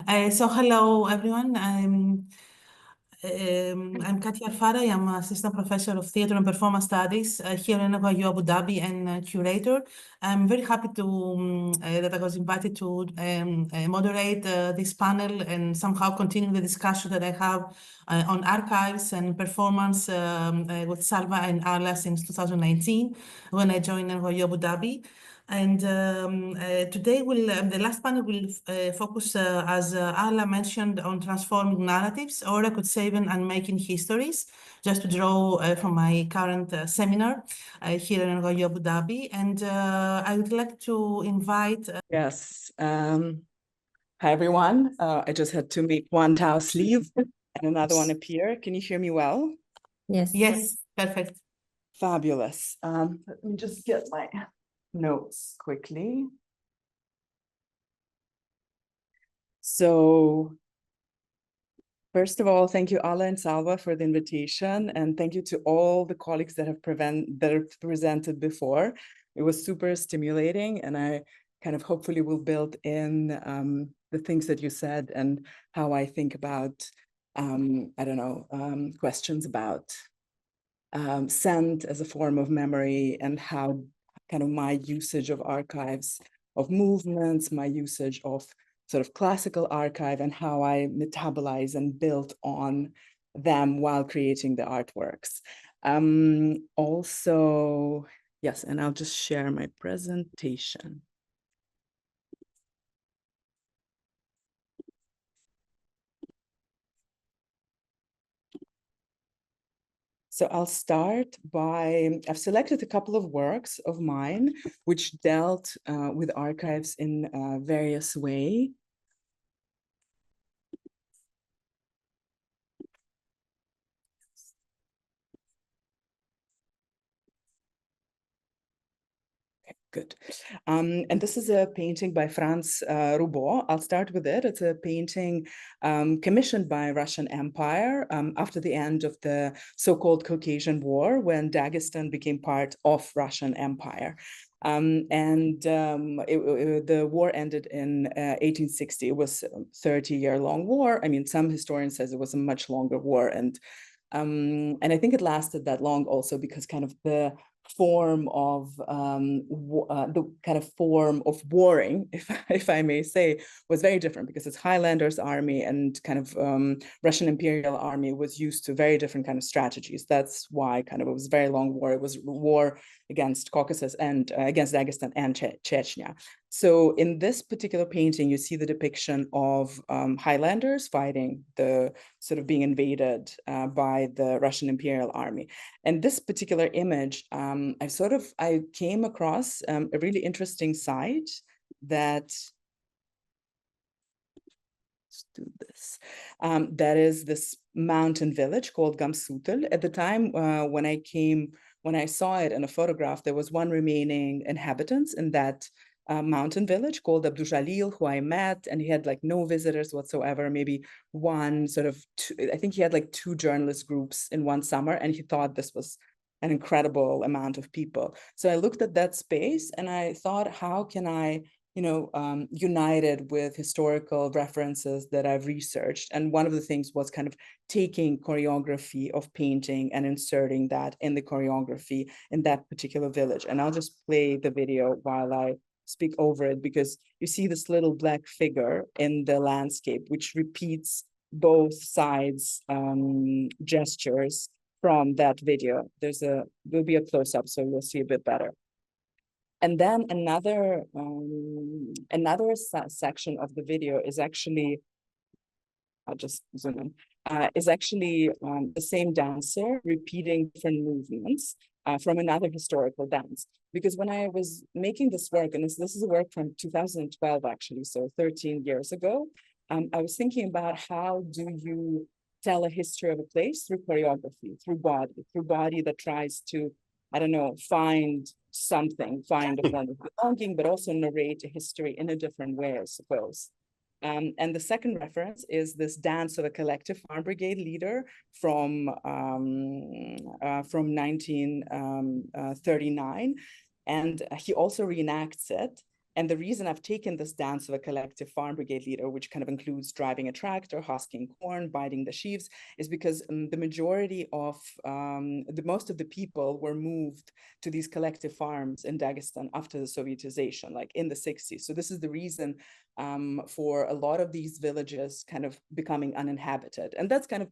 So hello everyone. I'm Katia Arfara. I'm assistant professor of theater and performance studies here in NYU Abu Dhabi and curator. I'm very happy that I was invited to moderate this panel and somehow continue the discussion that I have on archives and performance with Salva and Ala since 2019 when I joined NYU Abu Dhabi. And today, the last panel will focus, as Ala mentioned, on transforming narratives, or I could say even unmaking histories, just to draw from my current seminar here in NYU Abu Dhabi. And I would like to invite... Yes. Hi, everyone. I just had to make one house leave and another one appear. Can you hear me well? Yes. Yes, perfect. Fabulous. Let me just get my notes quickly. So first of all, thank you, Ala and Salva, for the invitation, and thank you to all the colleagues that have presented before. It was super stimulating, and I kind of hopefully will build in the things that you said and how I think about, questions about scent as a form of memory, and how kind of my usage of archives, of movements, my usage of sort of classical archive, and how I metabolize and build on them while creating the artworks. Also, yes, and I'll just share my presentation. So I'll start by, I've selected a couple of works of mine which dealt with archives in various ways. Good. And this is a painting by Franz Roubaud. I'll start with it. It's a painting commissioned by Russian Empire after the end of the so-called Caucasian War, when Dagestan became part of Russian Empire. The war ended in 1860. It was a 30-year-long war. I mean, some historians says it was a much longer war, and I think it lasted that long also because kind of the form of warring, if I may say, was very different, because it's Highlanders army and kind of Russian Imperial Army was used to very different kind of strategies. That's why kind of it was a very long war. It was war against Caucasus and against Dagestan and Chechnya. So in this particular painting, you see the depiction of Highlanders fighting the sort of being invaded by the Russian Imperial Army. And this particular image, I came across a really interesting site that, let's do this, that is this mountain village called Gamsutel. At the time when I saw it in a photograph, there was one remaining inhabitant in that mountain village called Abdujalil, who I met, and he had like no visitors whatsoever, maybe one sort of I think he had like 2 journalist groups in one summer, and he thought this was an incredible amount of people. So I looked at that space and I thought, how can I, unite it with historical references that I've researched? And one of the things was kind of taking choreography of painting and inserting that in the choreography in that particular village. And I'll just play the video while I speak over it, because you see this little black figure in the landscape, which repeats both sides' gestures from that video. There'll be a close-up, so you'll see a bit better. And then another section of the video is actually, I'll just zoom in, is actually the same dancer repeating different movements from another historical dance. Because when I was making this work, and this is a work from 2012 actually, so 13 years ago, I was thinking about how do you tell a history of a place through choreography, through body that tries to, I don't know, find something, find a form of belonging, but also narrate a history in a different way, I suppose. And the second reference is this dance of a collective farm brigade leader from 1939. And he also reenacts it. And the reason I've taken this dance of a collective farm brigade leader, which kind of includes driving a tractor, husking corn, binding the sheaves, is because the majority of, most of the people were moved to these collective farms in Dagestan after the Sovietization, like in the 60s. So this is the reason for a lot of these villages kind of becoming uninhabited. And that's kind of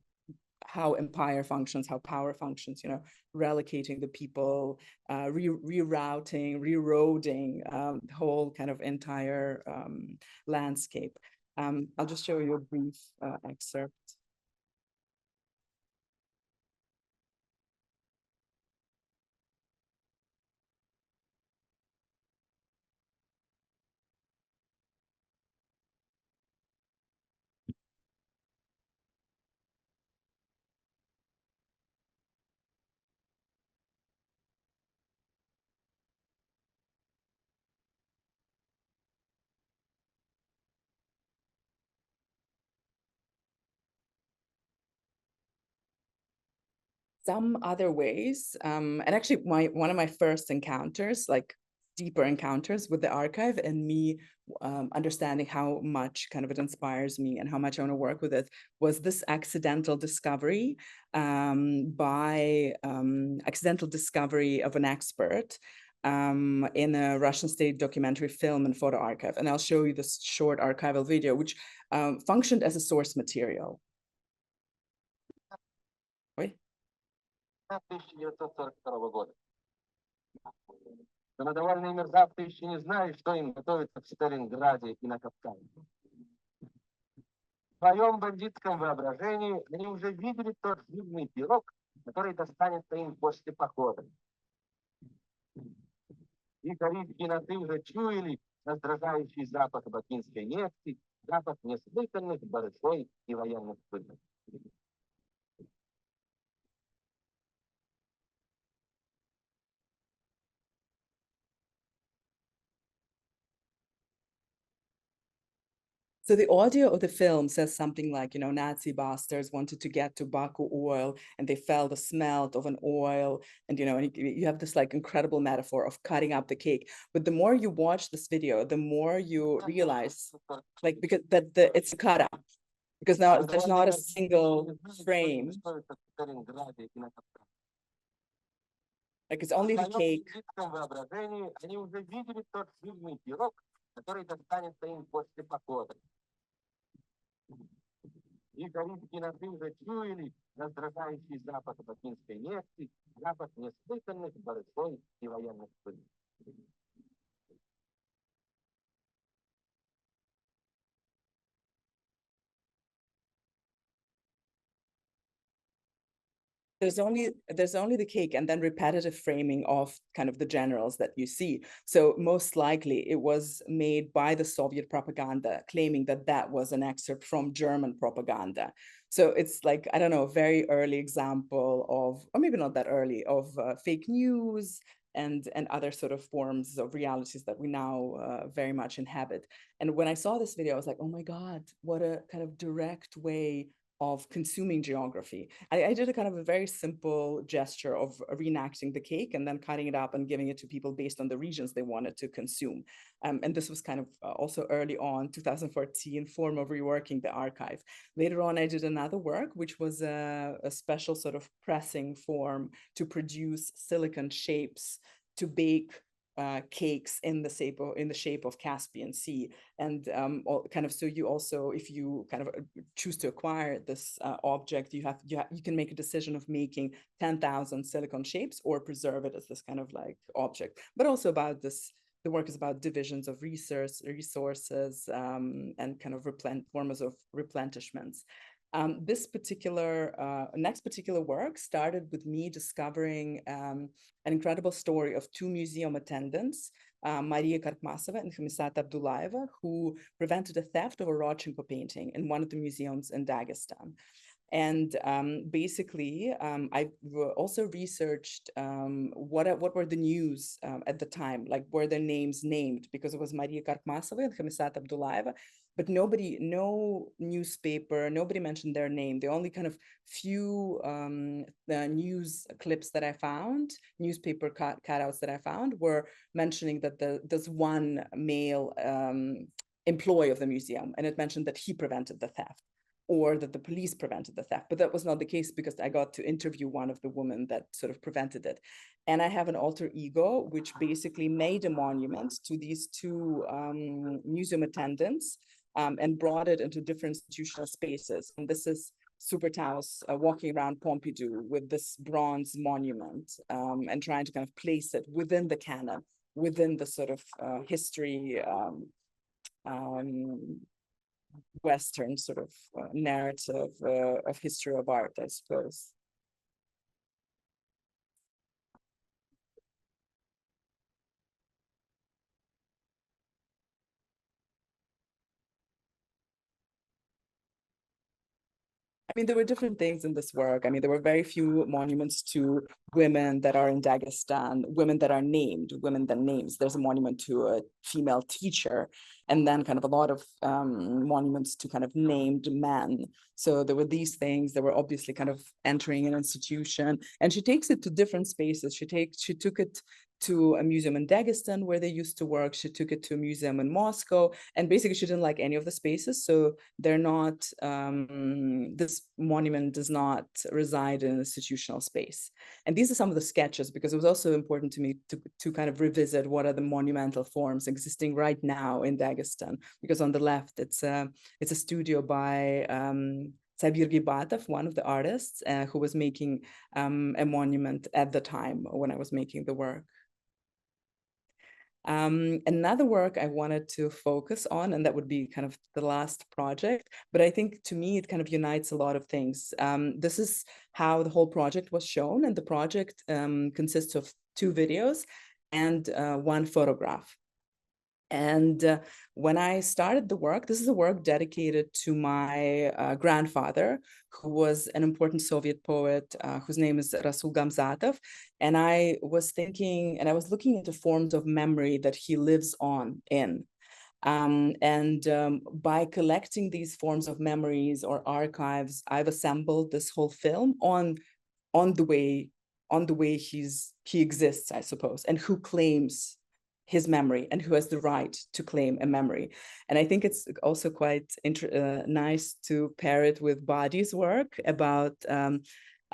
how empire functions, how power functions, you know, relocating the people, rerouting, reroading the whole kind of entire landscape. I'll just show you a brief excerpt. Some other ways, and actually one of my first encounters, like deeper encounters with the archive and me understanding how much kind of it inspires me and how much I want to work with it, was this accidental discovery accidental discovery of an expert in a Russian state documentary film and photo archive. And I'll show you this short archival video, which functioned as a source material. Wait. 1942 года. Самодовольные мерзавцы еще не знали, что им готовится в Сталинграде и на Кавказе. В своем бандитском воображении они уже видели тот жирный пирог, который достанется им после похода. Их оригинаты уже чуяли раздражающий запах бакинской нефти, запах неслыханных барышей и военных пыльных. So the audio of the film says something like, you know, Nazi bastards wanted to get to Baku oil and they felt the smell of an oil. And, you know, and you have this like incredible metaphor of cutting up the cake. But the more you watch this video, the more you realize, like, because it's a cut up. Because now there's not a single frame. Like it's only the cake. Их оригинаты уже чуяли раздражающий запах бакинской нефти, запах неслыханных барышей и военных пылей. There's only the cake and then repetitive framing of kind of the generals that you see. So most likely it was made by the Soviet propaganda, claiming that that was an excerpt from German propaganda. So it's like, I don't know, a very early example of, or maybe not that early, of fake news and other sort of forms of realities that we now very much inhabit. And when I saw this video, I was like, oh my God, what a kind of direct way of consuming geography. I did a kind of a very simple gesture of reenacting the cake and then cutting it up and giving it to people based on the regions they wanted to consume. And this was kind of also early on, 2014, form of reworking the archive. Later on, I did another work, which was a special sort of pressing form to produce silicon shapes to bake cakes in the shape of Caspian Sea. And kind of, so you also, if you kind of choose to acquire this object, you can make a decision of making 10,000 silicon shapes or preserve it as this kind of like object. But also about this, the work is about divisions of resources and kind of forms of replenishments. This next particular work started with me discovering an incredible story of two museum attendants, Maria Karkmasova and Khamisat Abdullaeva, who prevented a theft of a Rodchenko painting in one of the museums in Dagestan. And basically, I also researched what were the news at the time, like were their names named, because it was Maria Karkmasova and Khamisat Abdullaeva, but no newspaper, nobody mentioned their name. The only kind of few the news clips that I found, newspaper cutouts that I found, were mentioning that there's one male employee of the museum, and it mentioned that he prevented the theft, or that the police prevented the theft. But that was not the case, because I got to interview one of the women that sort of prevented it. And I have an alter ego, which basically made a monument to these two museum attendants and brought it into different institutional spaces. And this is Supertaus walking around Pompidou with this bronze monument and trying to kind of place it within the canon, within the sort of history Western sort of narrative of history of art, I suppose. I mean, there were different things in this work. I mean, there were very few monuments to women that are in Dagestan, women that are named, women that names. There's a monument to a female teacher, and then kind of a lot of monuments to kind of named men. So there were these things that were obviously kind of entering an institution, and she takes it to different spaces. She took it to a museum in Dagestan where they used to work. She took it to a museum in Moscow, and basically she didn't like any of the spaces. So they're not, this monument does not reside in an institutional space. And these are some of the sketches, because it was also important to me to kind of revisit what are the monumental forms existing right now in Dagestan, because on the left, it's a studio by Sabir Gibatov, one of the artists who was making a monument at the time when I was making the work. Another work I wanted to focus on, and that would be kind of the last project, but I think to me it kind of unites a lot of things. This is how the whole project was shown, and the project consists of 2 videos and 1 photograph. And when I started the work, this is a work dedicated to my grandfather, who was an important Soviet poet, whose name is Rasul Gamzatov. And I was thinking, and I was looking into forms of memory that he lives on in. By collecting these forms of memories or archives, I've assembled this whole film on the way he exists, I suppose, and who claims his memory and who has the right to claim a memory. And I think it's also quite nice to pair it with Badi's work about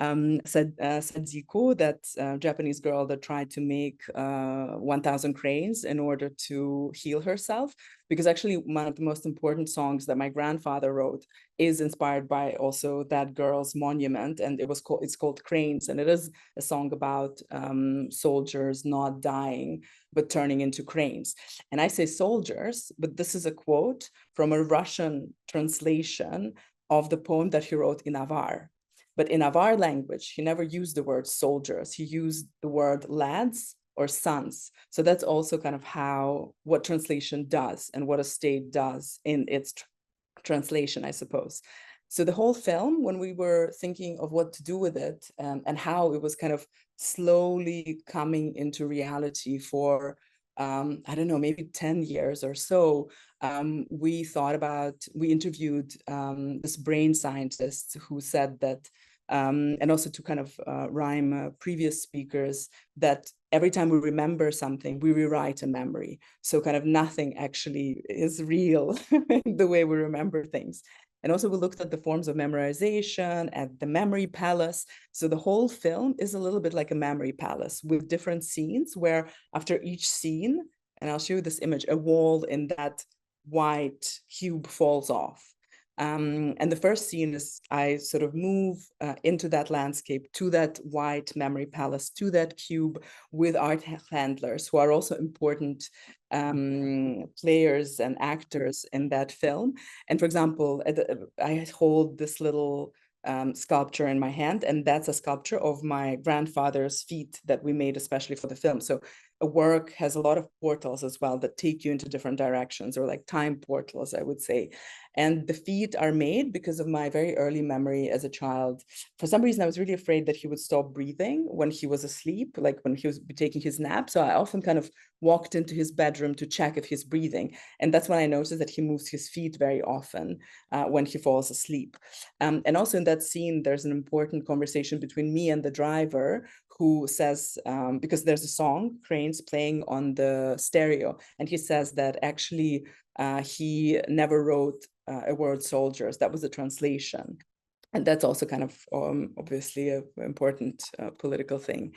Sadiko, that Japanese girl that tried to make 1,000 cranes in order to heal herself. Because actually one of the most important songs that my grandfather wrote is inspired by also that girl's monument, and it's called Cranes, and it is a song about soldiers not dying but turning into cranes. And I say soldiers, but this is a quote from a Russian translation of the poem that he wrote in Avar. But in Avar language, he never used the word soldiers. He used the word lads or sons. So that's also kind of what translation does and what a state does in its translation, I suppose. So the whole film, when we were thinking of what to do with it and how it was kind of slowly coming into reality for, I don't know, maybe 10 years or so, we interviewed this brain scientist who said that, and also to kind of rhyme previous speakers, that every time we remember something, we rewrite a memory. So kind of nothing actually is real the way we remember things. And also we looked at the forms of memorization, at the memory palace. So the whole film is a little bit like a memory palace with different scenes where after each scene, and I'll show you this image, a wall in that white cube falls off. And the first scene is I sort of move into that landscape, to that white memory palace, to that cube with art handlers who are also important players and actors in that film. And for example, I hold this little sculpture in my hand, and that's a sculpture of my grandfather's feet that we made especially for the film. So a work has a lot of portals as well that take you into different directions, or like time portals, I would say. And the feet are made because of my very early memory as a child. For some reason, I was really afraid that he would stop breathing when he was asleep, like when he was taking his nap. So I often kind of walked into his bedroom to check if he's breathing. And that's when I noticed that he moves his feet very often when he falls asleep. And also in that scene, there's an important conversation between me and the driver, who says, because there's a song, Cranes, playing on the stereo, and he says that actually he never wrote a word soldiers. That was the translation. And that's also kind of obviously an important political thing.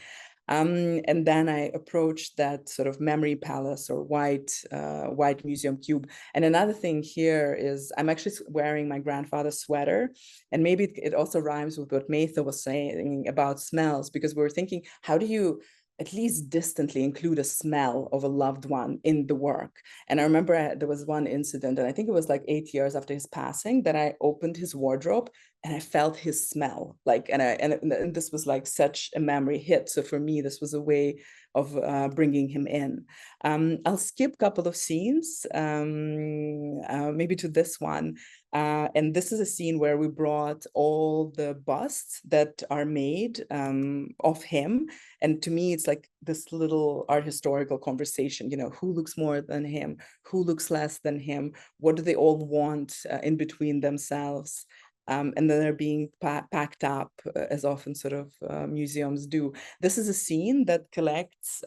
And then I approached that sort of memory palace or white museum cube. And another thing here is I'm actually wearing my grandfather's sweater. And maybe it also rhymes with what Maytha was saying about smells, because we were thinking, how do you at least distantly include a smell of a loved one in the work? And I remember there was one incident, and I think it was like 8 years after his passing, that I opened his wardrobe and I felt his smell, like, and this was like such a memory hit. So for me, this was a way of bringing him in. I'll skip a couple of scenes, maybe to this one. And this is a scene where we brought all the busts that are made of him. And to me, it's like this little art historical conversation, you know, who looks more than him, who looks less than him, what do they all want in between themselves? And then they're being packed up, as often sort of museums do. This is a scene that collects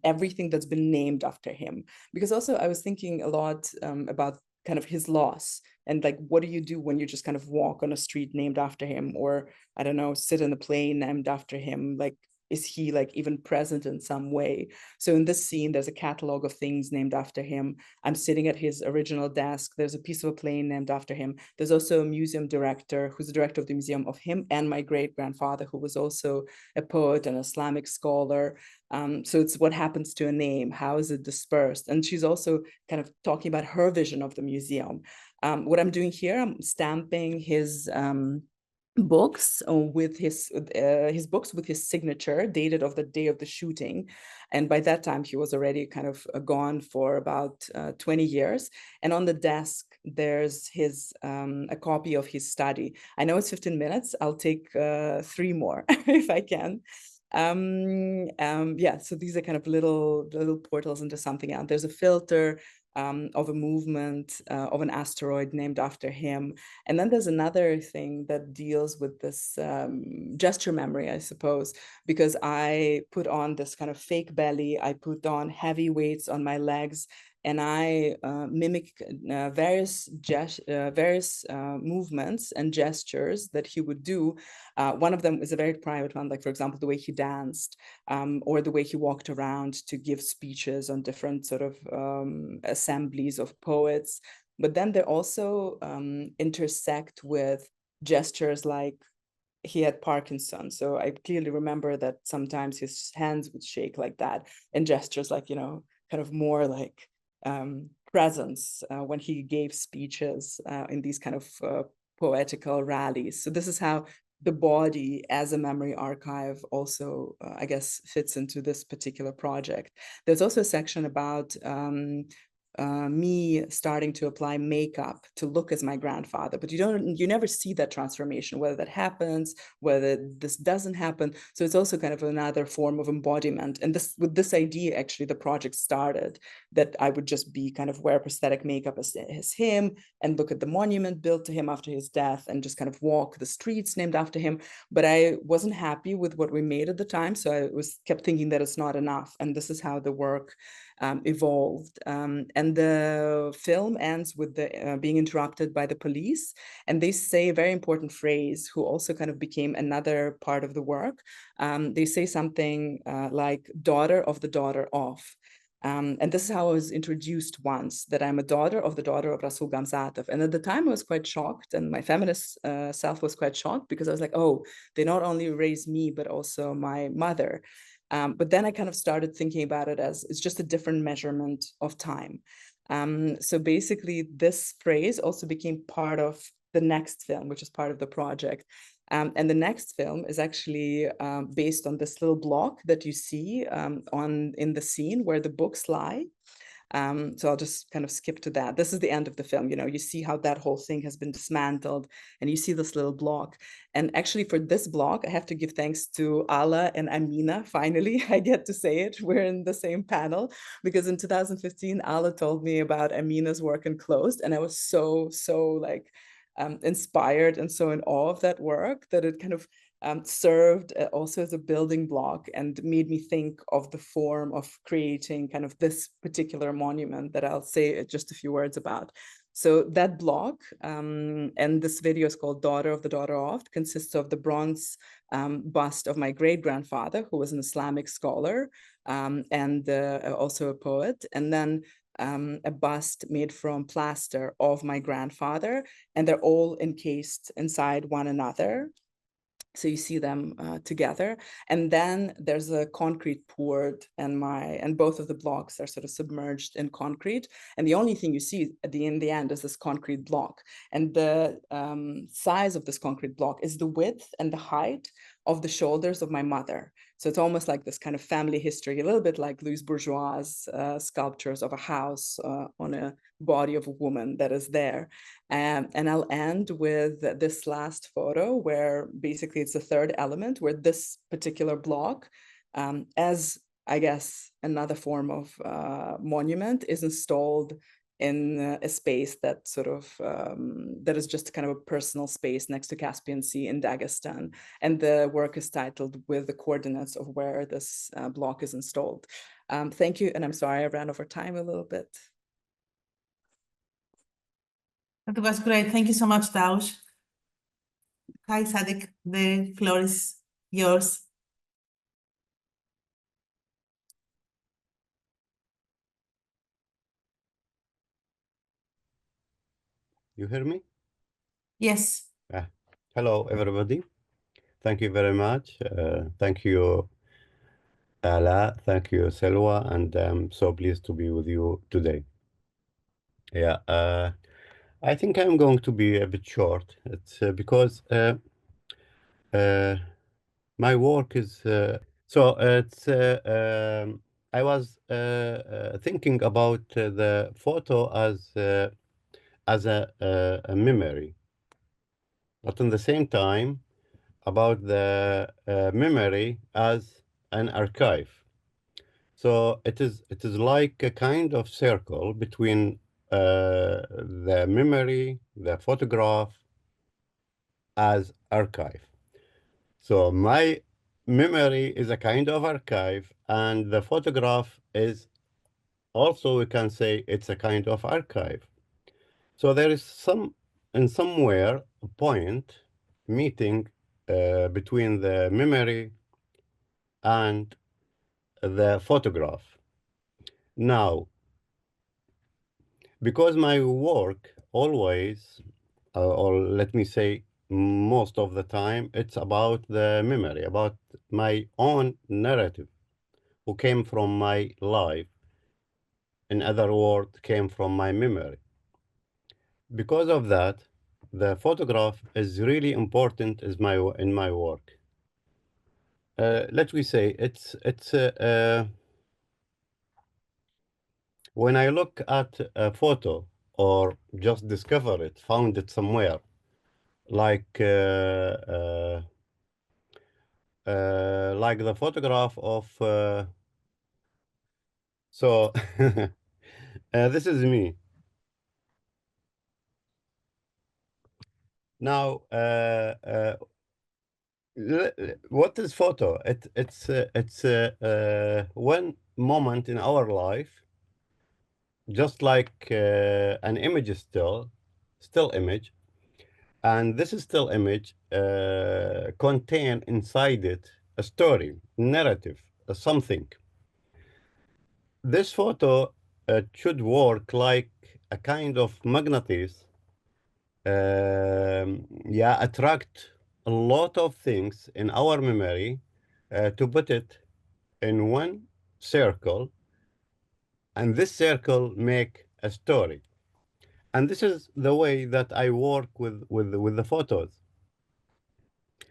everything that's been named after him. Because also I was thinking a lot about kind of his loss, and like, what do you do when you just kind of walk on a street named after him, or I don't know, sit in a plane named after him? Like, is he like even present in some way? So in this scene, there's a catalog of things named after him. I'm sitting at his original desk. There's a piece of a plane named after him. There's also a museum director who's the director of the museum of him and my great-grandfather, who was also a poet and Islamic scholar. So it's what happens to a name, how is it dispersed? And she's also kind of talking about her vision of the museum. What I'm doing here, I'm stamping his books with his books with his signature, dated of the day of the shooting. And by that time, he was already kind of gone for about 20 years. And on the desk, there's his a copy of his study. I know it's 15 minutes. I'll take 3 more if I can. Yeah, so these are kind of little portals into something else. There's a filter of a movement of an asteroid named after him. And then there's another thing that deals with this gesture memory, I suppose, because I put on this kind of fake belly, I put on heavy weights on my legs, and I mimic various movements and gestures that he would do. One of them is a very private one, like, for example, the way he danced, or the way he walked around to give speeches on different sort of assemblies of poets. But then they also intersect with gestures like he had Parkinson's. So I clearly remember that sometimes his hands would shake like that, and gestures like, you know, kind of more like presence when he gave speeches in these kind of poetical rallies. So this is how the body as a memory archive also, I guess, fits into this particular project. There's also a section about me starting to apply makeup to look as my grandfather, but you never see that transformation, whether that happens, whether this doesn't happen. So it's also kind of another form of embodiment. And with this idea, actually, the project started, that I would just be kind of wear prosthetic makeup as him and look at the monument built to him after his death and just kind of walk the streets named after him. But I wasn't happy with what we made at the time. So I kept thinking that it's not enough. And this is how the work evolved. And the film ends with the being interrupted by the police. And they say a very important phrase, who also kind of became another part of the work. They say something like, daughter of the daughter of. And this is how I was introduced once, that I'm a daughter of the daughter of Rasul Gamzatov. And at the time I was quite shocked, and my feminist self was quite shocked, because I was like, oh, they not only raised me, but also my mother. But then I kind of started thinking about it as it's just a different measurement of time. So basically this phrase also became part of the next film, which is part of the project. And the next film is actually based on this little block that you see in the scene where the books lie. So I'll just kind of skip to that. This is the end of the film. You see how that whole thing has been dismantled, and you see this little block. And actually for this block, I have to give thanks to Ala and Amina. Finally, I get to say it. We're in the same panel, because in 2015, Ala told me about Amina's work in Closed, and I was so like inspired and so in awe of that work that it kind of served also as a building block and made me think of the form of creating kind of this particular monument that I'll say just a few words about. So that block, and this video is called Daughter of the Daughter of, consists of the bronze bust of my great-grandfather, who was an Islamic scholar and also a poet, and then a bust made from plaster of my grandfather, and they're all encased inside one another. So you see them together, and then there's a concrete poured, and both of the blocks are sort of submerged in concrete, and the only thing you see in the end is this concrete block, and the size of this concrete block is the width and the height of the shoulders of my mother. So it's almost like this kind of family history, a little bit like Louis Bourgeois' sculptures of a house on a body of a woman that is there. And I'll end with this last photo where basically it's the third element, where this particular block, as I guess another form of monument, is installed in a space that sort of, that is just kind of a personal space next to Caspian Sea in Dagestan. And the work is titled with the coordinates of where this block is installed. Thank you, and I'm sorry I ran over time a little bit. That was great. Thank you so much, Taush. Hi, Sadik. The floor is yours. You hear me? Yes. Hello, everybody. Thank you very much. Thank you, Ala. Thank you, Selwa. And I'm so pleased to be with you today. Yeah, I think I'm going to be a bit short. It's because my work is so it's I was thinking about the photo as a memory, but at the same time about the memory as an archive. So it is like a kind of circle between the memory, the photograph as archive. So my memory is a kind of archive, and the photograph is also, we can say, it's a kind of archive. So there is somewhere a point meeting between the memory and the photograph. Now, because my work always, or let me say most of the time, it's about the memory, about my own narrative, who came from my life. In other words, came from my memory. Because of that, the photograph is really important in my work. Let me say, it's when I look at a photo or just discover it, found it somewhere, like the photograph of, so this is me. Now, what is photo? It's one moment in our life, just like an image is still image, and this is still image contain inside it a story, narrative, something. This photo should work like a kind of magnetism, attract a lot of things in our memory to put it in one circle, and this circle make a story. And this is the way that I work with the photos.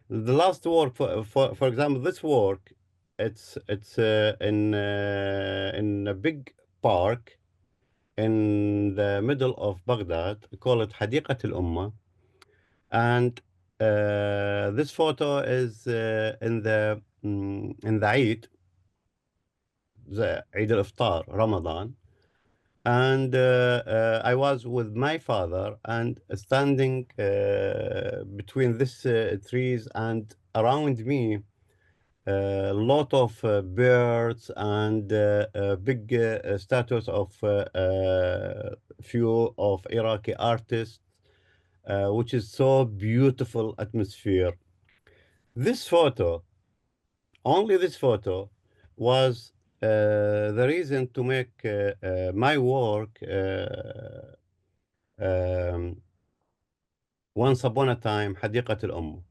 The last work, for example, this work, it's in a big park in the middle of Baghdad, call it حديقة الأمة, and this photo is in the Eid, the Eid al-Iftar, Ramadan, and I was with my father and standing between these trees, and around me a lot of birds and big statues of few of Iraqi artists, which is so beautiful atmosphere. This photo, only this photo, was the reason to make my work once upon a time حديقة الأم.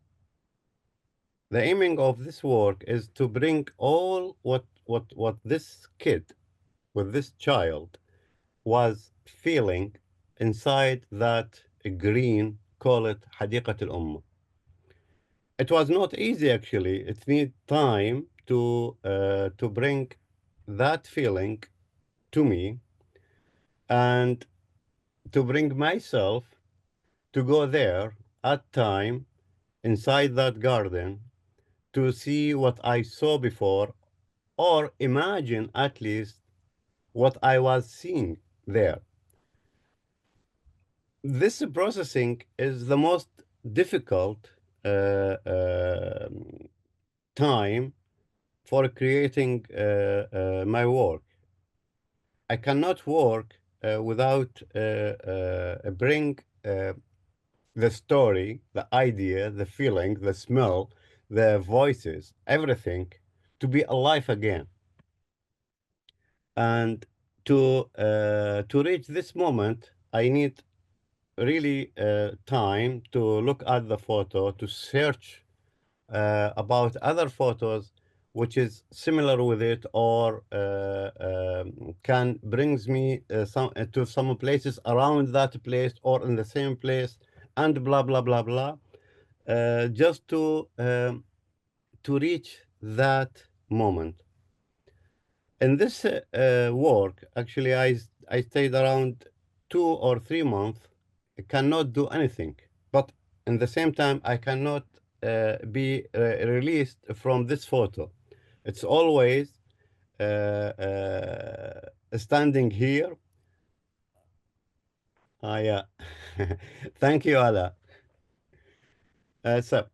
The aiming of this work is to bring all what this kid, with this child, was feeling inside that green, call it حديقة الأم. It was not easy actually. It needed time to bring that feeling to me, and to bring myself to go there at time inside that garden to see what I saw before, or imagine at least what I was seeing there. This processing is the most difficult time for creating my work. I cannot work without bring the story, the idea, the feeling, the smell, the voices, everything to be alive again. And to reach this moment, I need really time to look at the photo, to search about other photos which is similar with it, or can brings me to some places around that place or in the same place, and blah blah blah blah, just to reach that moment. In this work, actually, I stayed around 2 or 3 months. I cannot do anything, but in the same time, I cannot be released from this photo. It's always standing here. Yeah. Thank you, Ala. So,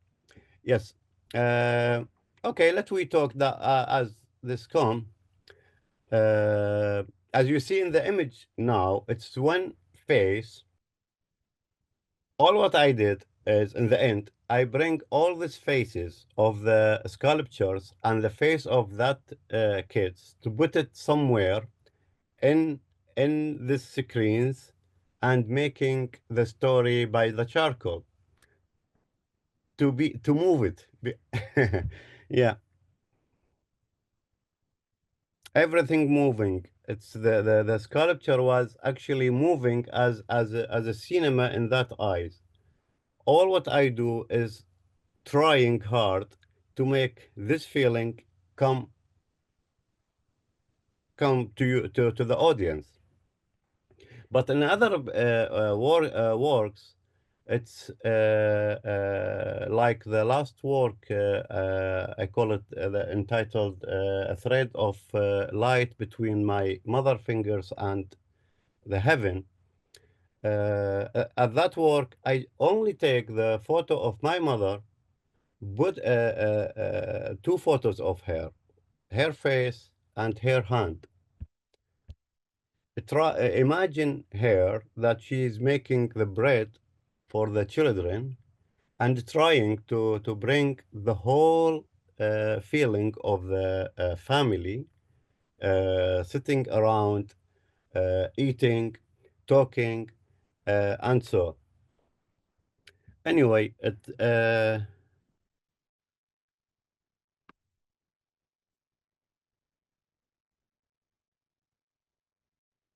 yes. Okay, let we talk that as this come. As you see in the image now, it's one face. All what I did is, in the end, I bring all these faces of the sculptures and the face of that kids to put it somewhere in these screens, and making the story by the charcoal to move it. Yeah. Everything moving. It's the sculpture was actually moving as a cinema in that eyes. All what I do is trying hard to make this feeling come to you, to the audience. But in other works, it's like the last work, I call it entitled A Thread of Light Between My Mother Fingers and the Heaven. At that work, I only take the photo of my mother, put two photos of her face and her hand. Imagine her that she is making the bread for the children, and trying to bring the whole feeling of the family sitting around, eating, talking, and so. Anyway,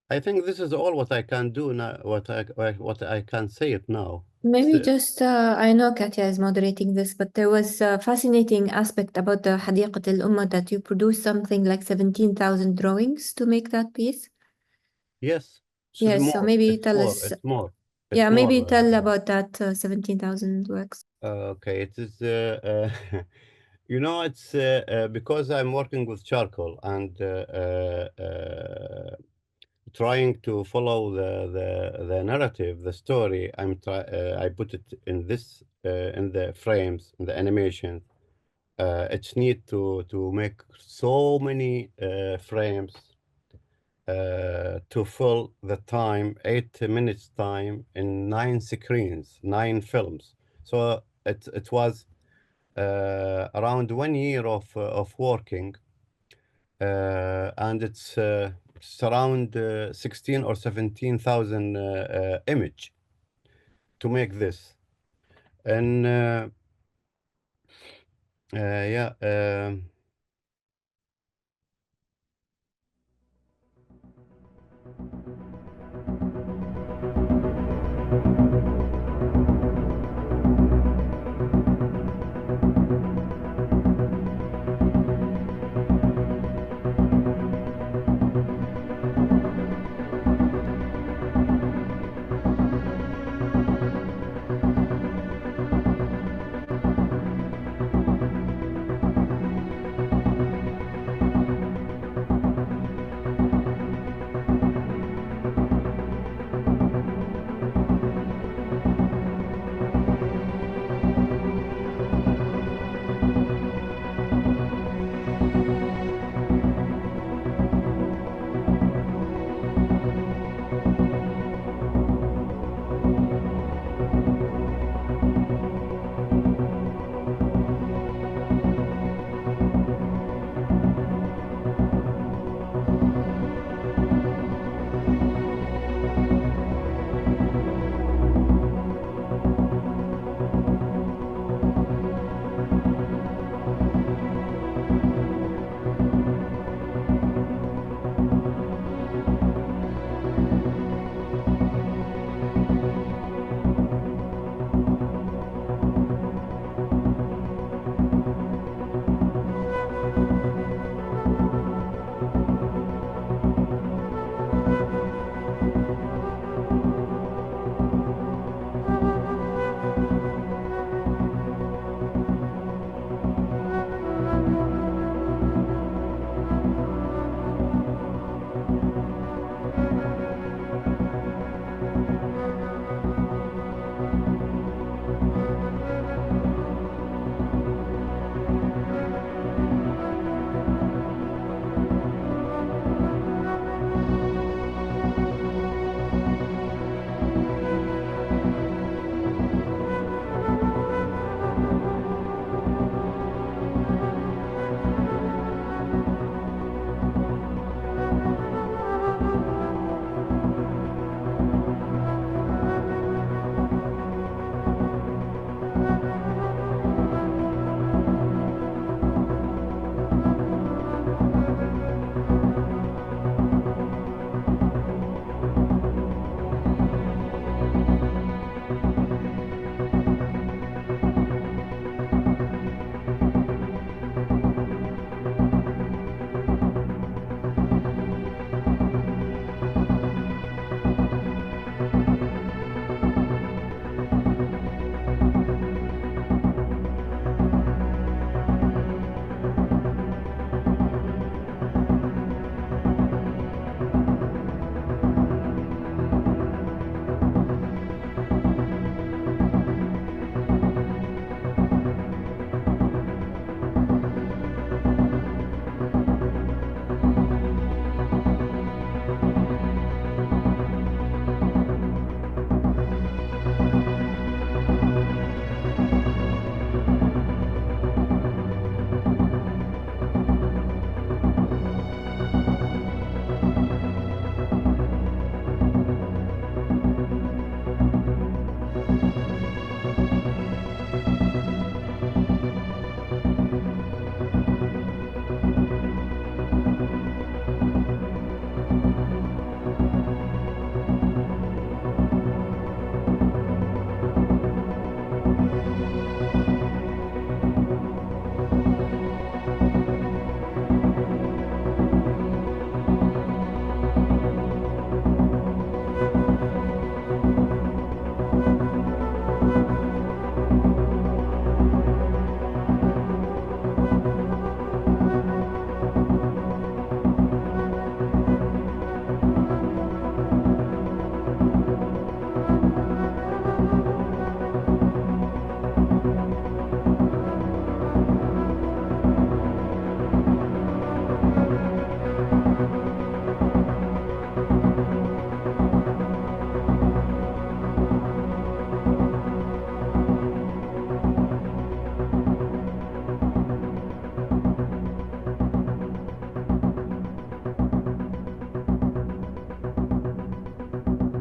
I think this is all what I can do now, what I can say it now. Maybe just, I know Katia is moderating this, but there was a fascinating aspect about the Hadiqat al-Ummah that you produced something like 17,000 drawings to make that piece. Yes. Yes, so maybe tell us. It's more. Yeah, maybe tell about that 17,000 works. Okay, it is, you know, it's because I'm working with charcoal and trying to follow the narrative, the story. I put it in this in the frames, in the animation. It's neat to make so many frames to fill the time, 8 minutes time in 9 screens, 9 films. So it was around 1 year of working, and it's around 16 or 17,000 image to make this. And yeah.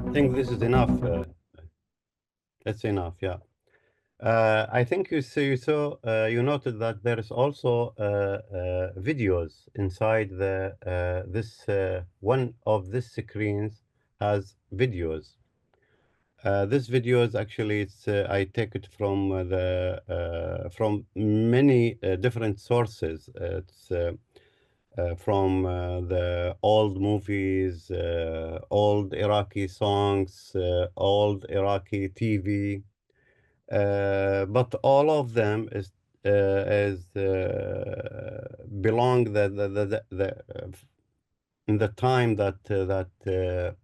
I think this is enough. That's enough, yeah. I think you you noted that there is also videos inside this one of these screens has videos. This videos actually I take it from from many different sources. It's from the old movies, old Iraqi songs, old Iraqi TV, but all of them belong in the time that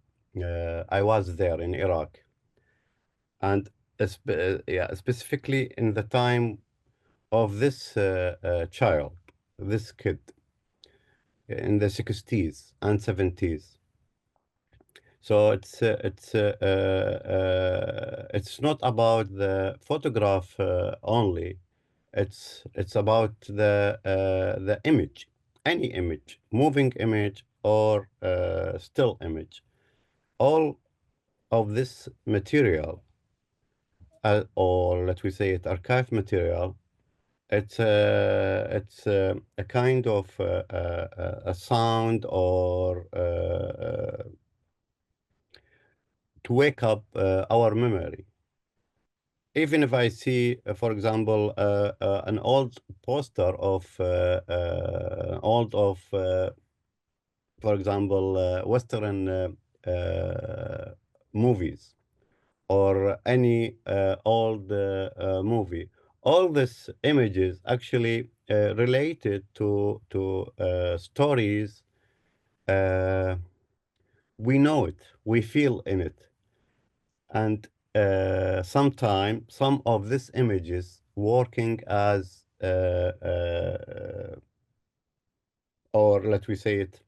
I was there in Iraq, and yeah, specifically in the time of this child, this kid, in the 60s and 70s. So it's not about the photograph only. It's about the image, any image, moving image or still image. All of this material, or let we say it, archive material, it's a kind of a sound or to wake up our memory. Even if I see, for example, an old poster of for example, Western movies or any old movie, all these images actually related to stories. We know it, we feel in it. And sometimes some of these images working as, or let we say it,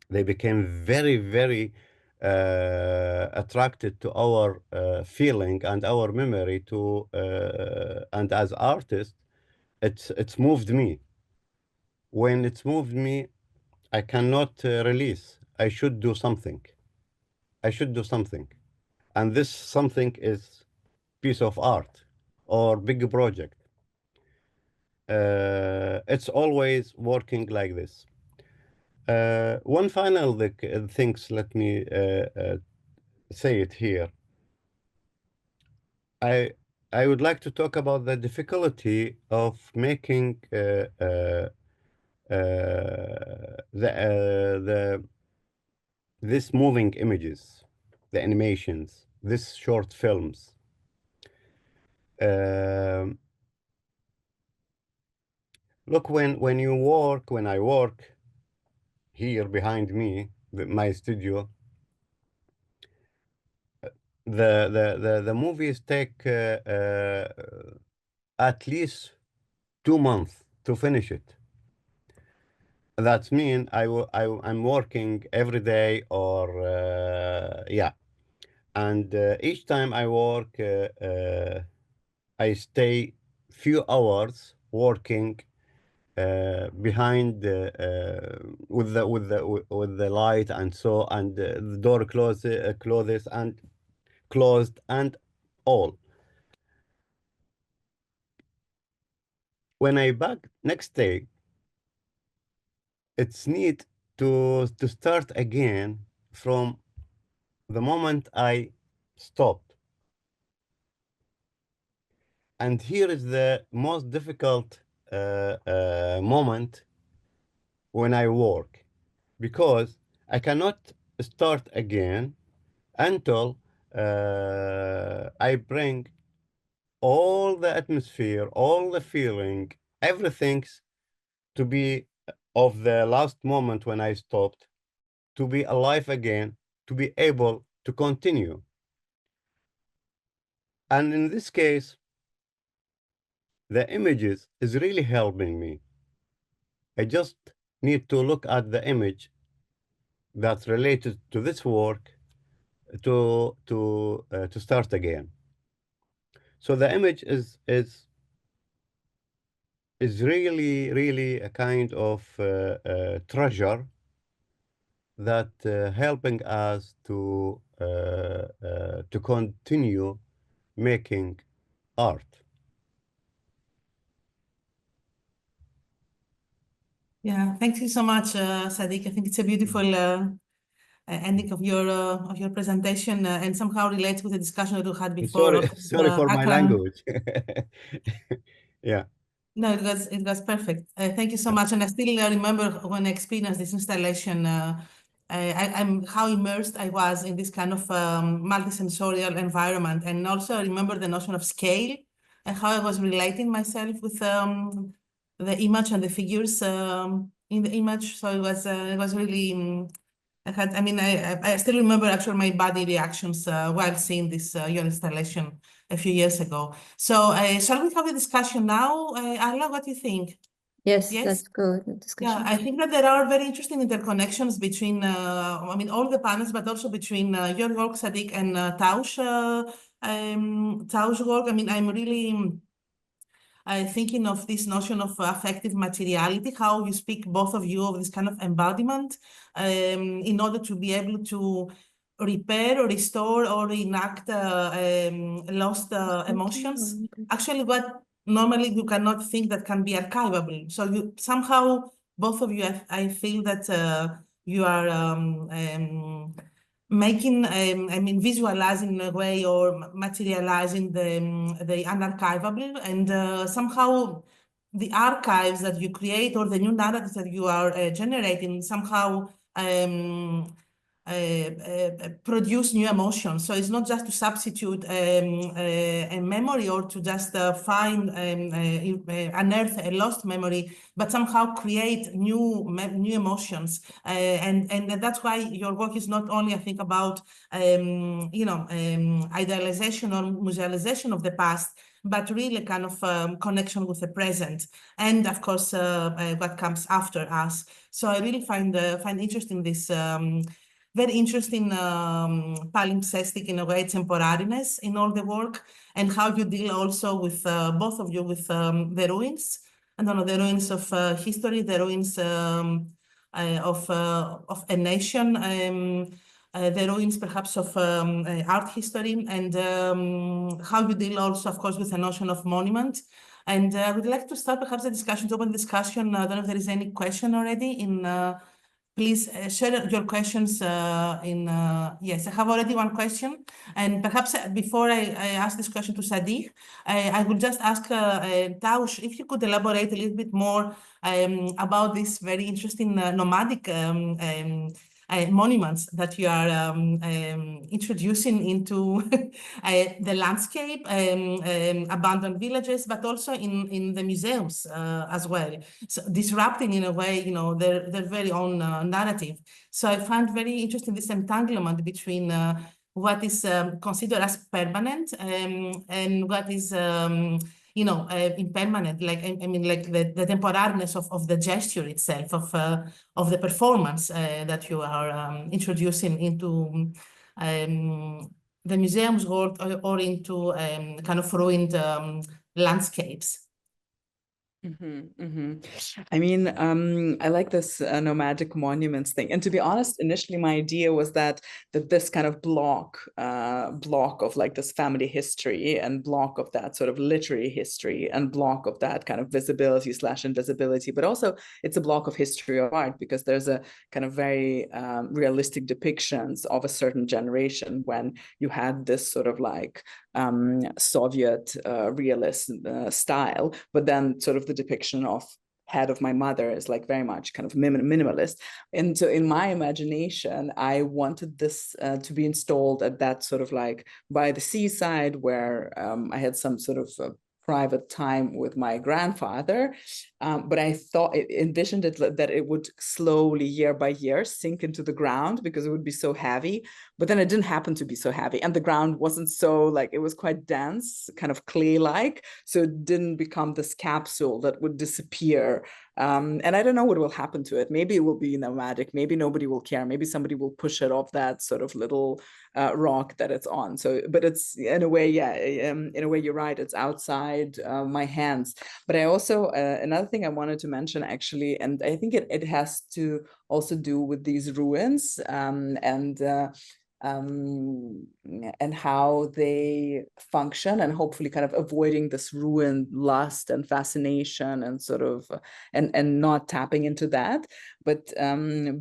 they became very, very attracted to our feeling and our memory to, and as artists, it's moved me. When it's moved me, I cannot release. I should do something. I should do something. And this something is piece of art or big project. It's always working like this. One final things, let me say it here. I would like to talk about the difficulty of making this moving images, the animations, this short films. Look, when I work here behind me, my studio, the movies take at least 2 months to finish it. That means I'm working every day, or yeah, and each time I work, I stay few hours working behind with the light and so, and the door closed and all. When I back next day, it's need to start again from the moment I stopped. And here is the most difficult moment when I work, because I cannot start again until I bring all the atmosphere, all the feeling, everything to be of the last moment when I stopped, to be alive again, to be able to continue. And in this case, the images is really helping me. I just need to look at the image that's related to this work to start again. So the image is really a kind of treasure that helping us to continue making art. Yeah, thank you so much, Sadik. I think it's a beautiful ending of your presentation and somehow relates with the discussion that we had before. Sorry for my language. Yeah. No, it was perfect. Thank you so much. And I still remember when I experienced this installation, I'm how immersed I was in this kind of multisensorial environment. And also I remember the notion of scale and how I was relating myself with the image and the figures in the image. So it was really, I still remember actually my body reactions while seeing this your installation a few years ago. So shall we have a discussion now? Arla, what do you think? Yes, Yes? let's go to discussion. Yeah, I think that there are very interesting interconnections between, all the panels, but also between your work, Sadik, and Tau's work. I'm really thinking of this notion of affective materiality, how you speak, both of you, of this kind of embodiment in order to be able to repair or restore or reenact lost emotions. Actually, what normally you cannot think that can be archivable. So you somehow, both of you, I feel that you are making, visualizing in a way or materializing the unarchivable, and somehow the archives that you create or the new narratives that you are generating somehow produce new emotions. So it's not just to substitute a memory or to just find, unearth a lost memory, but somehow create new emotions. And that's why your work is not only, I think, about, idealization or musealization of the past, but really kind of connection with the present, and of course what comes after us. So I really find interesting this very interesting palimpsestic, in a way, temporariness in all the work, and how you deal also with both of you with the ruins. I don't know, the ruins of history, the ruins of a nation, the ruins perhaps of art history, and how you deal also, of course, with the notion of monument. And I would like to start perhaps the discussion, to open the discussion. I don't know if there is any question already in. Please share your questions yes, I have already one question. And perhaps before I ask this question to Sadik, I will just ask Taush, if you could elaborate a little bit more about this very interesting nomadic monuments that you are introducing into the landscape, abandoned villages, but also in the museums as well. So disrupting, in a way, their very own narrative. So I find very interesting this entanglement between what is considered as permanent and what is impermanent, like like the temporariness of the gesture itself, of the performance that you are introducing into the museum's world, or into kind of ruined landscapes. I like this nomadic monuments thing. And to be honest, initially my idea was that this kind of block of like this family history, and block of that sort of literary history, and block of that kind of visibility / invisibility, but also it's a block of history of art, because there's a kind of very realistic depictions of a certain generation when you had this sort of like Soviet realist style, but then sort of the depiction of head of my mother is like very much kind of minimalist. And so in my imagination, I wanted this to be installed at that sort of like by the seaside where I had some sort of private time with my grandfather. But I thought, envisioned it that it would slowly, year by year, sink into the ground because it would be so heavy. But then it didn't happen to be so heavy. And the ground wasn't so, like, it was quite dense, kind of clay-like. So it didn't become this capsule that would disappear. And I don't know what will happen to it. Maybe it will be nomadic. Maybe nobody will care. Maybe somebody will push it off that sort of little rock that it's on. So, but it's in a way, yeah, in a way, you're right. It's outside my hands. But I also, another thing I wanted to mention actually, and I think it has to also do with these ruins and how they function, and hopefully kind of avoiding this ruin lust and fascination and sort of and not tapping into that, but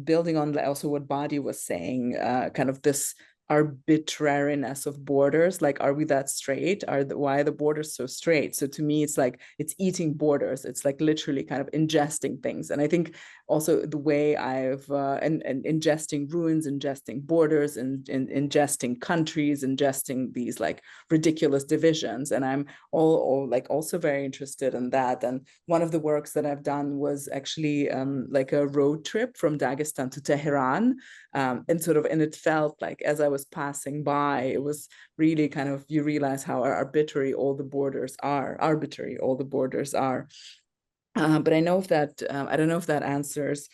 building on also what Badi was saying, kind of this arbitrariness of borders. Like, are we that straight? Why are the borders so straight? So to me, it's like it's eating borders. It's like literally kind of ingesting things. And I think also the way I've and ingesting ruins, ingesting borders, and ingesting countries, ingesting these like ridiculous divisions. And I'm all like also very interested in that. And one of the works that I've done was actually like a road trip from Dagestan to Tehran, and it felt like as I was passing by, it was really kind of, you realize how arbitrary all the borders are. But I know if that I don't know if that answers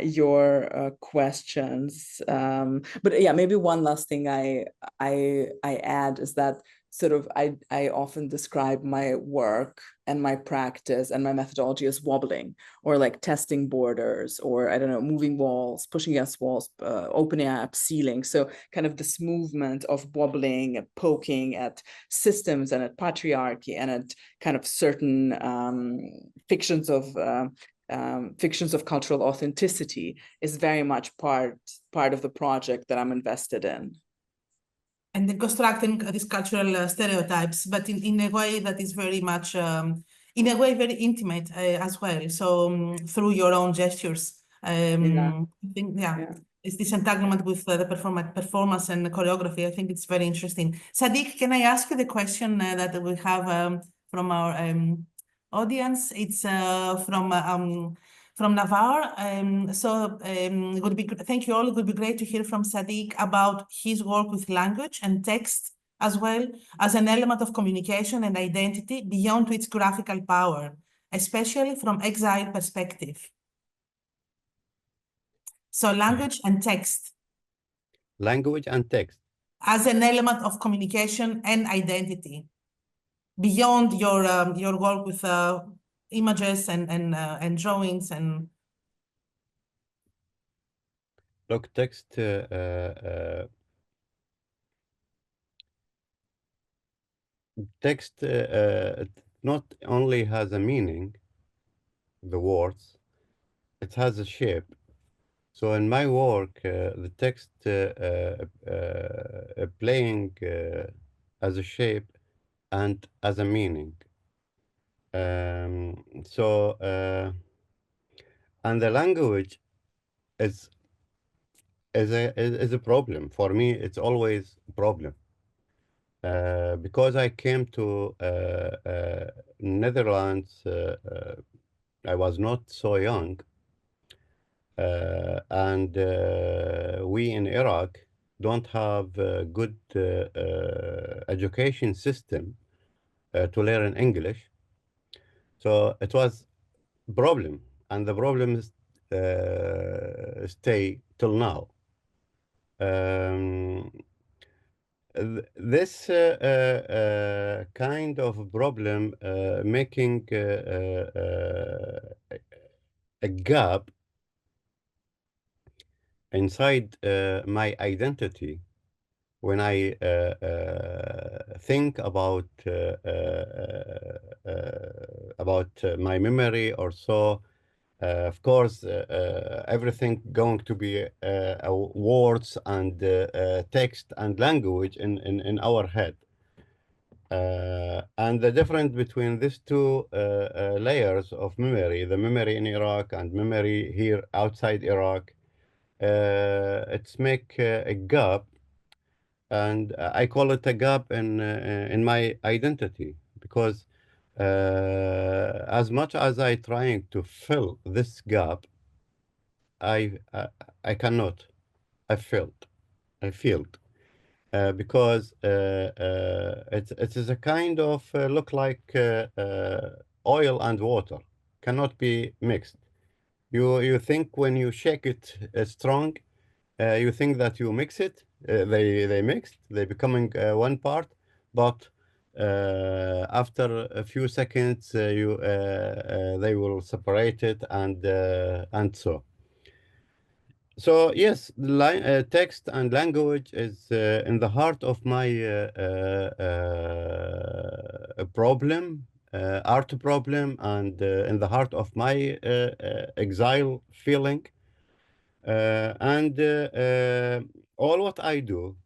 your questions. But yeah, maybe one last thing I add is that sort of I often describe my work and my practice and my methodology as wobbling, or like testing borders, or I don't know, moving walls, pushing against walls, opening up ceilings. So kind of this movement of wobbling and poking at systems and at patriarchy and at kind of certain fictions of cultural authenticity is very much part of the project that I'm invested in. And deconstructing these cultural stereotypes, but in a way that is very much, in a way, very intimate as well. So through your own gestures, I think, it's this entanglement with the performance and the choreography. I think it's very interesting. Sadik, can I ask you the question that we have from our audience? It's from Navarre. It would be thank you all. It would be great to hear from Sadik about his work with language and text, as well as an element of communication and identity beyond its graphical power, especially from exile perspective. So language and text. Language and text. As an element of communication and identity, beyond your work with images and drawings and. Look, text not only has a meaning, the words, it has a shape. So in my work, the text playing as a shape and as a meaning. And the language is a problem. For me, it's always a problem. Because I came to Netherlands, I was not so young. And we in Iraq don't have a good education system to learn English. So it was a problem, and the problems stay till now. This kind of problem making a gap inside my identity when I think about my memory or so. Of course, everything going to be words and text and language in our head. And the difference between these two layers of memory, the memory in Iraq and memory here outside Iraq, it's make a gap, and I call it a gap in my identity, because as much as I trying to fill this gap, I cannot. I failed. I failed. Because it is a kind of look like oil and water, cannot be mixed. You think when you shake it strong, you think that you mix it. They mixed. They becoming one part, but after a few seconds, they will separate it, and so. So yes, text and language is in the heart of my problem, art problem, and in the heart of my exile feeling. And all what I do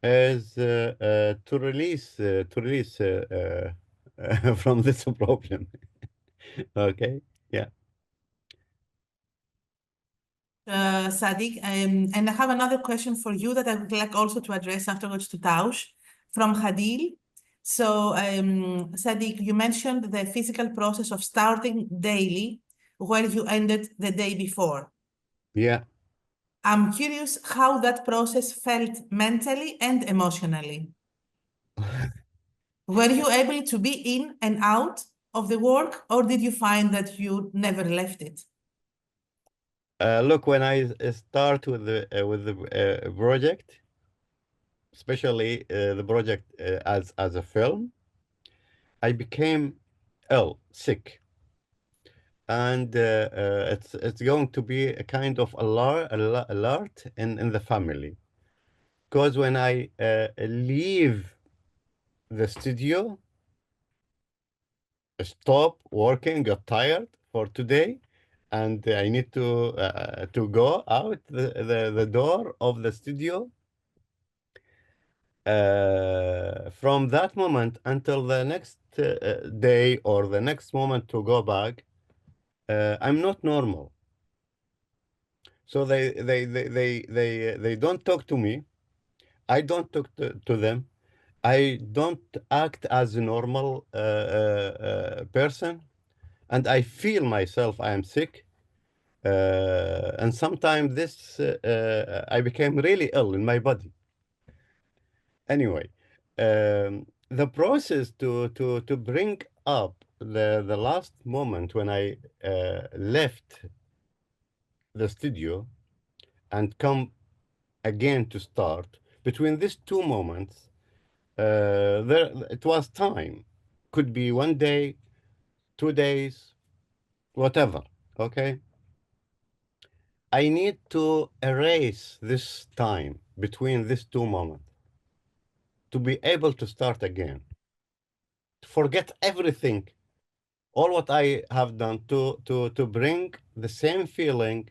is to release from this problem. Okay, yeah. Sadik, and I have another question for you that I would like also to address afterwards to Taush from Hadil. So, Sadik, you mentioned the physical process of starting daily where you ended the day before. Yeah. I'm curious how that process felt mentally and emotionally. Were you able to be in and out of the work, or did you find that you never left it? Look, when I start with the project, especially the project as a film, I became sick, and it's going to be a kind of alert in the family, because when I leave the studio, stop working, got tired for today, and I need to go out the door of the studio. From that moment until the next day or the next moment to go back, I'm not normal. So they don't talk to me. I don't talk to them. I don't act as a normal person, and I feel myself I am sick. And sometimes this I became really ill in my body. Anyway, the process to bring up the last moment when I left the studio and come again to start, between these two moments, there it was time. Could be 1 day, 2 days, whatever. Okay. I need to erase this time between these two moments to be able to start again. To forget everything, all what I have done to bring the same feeling,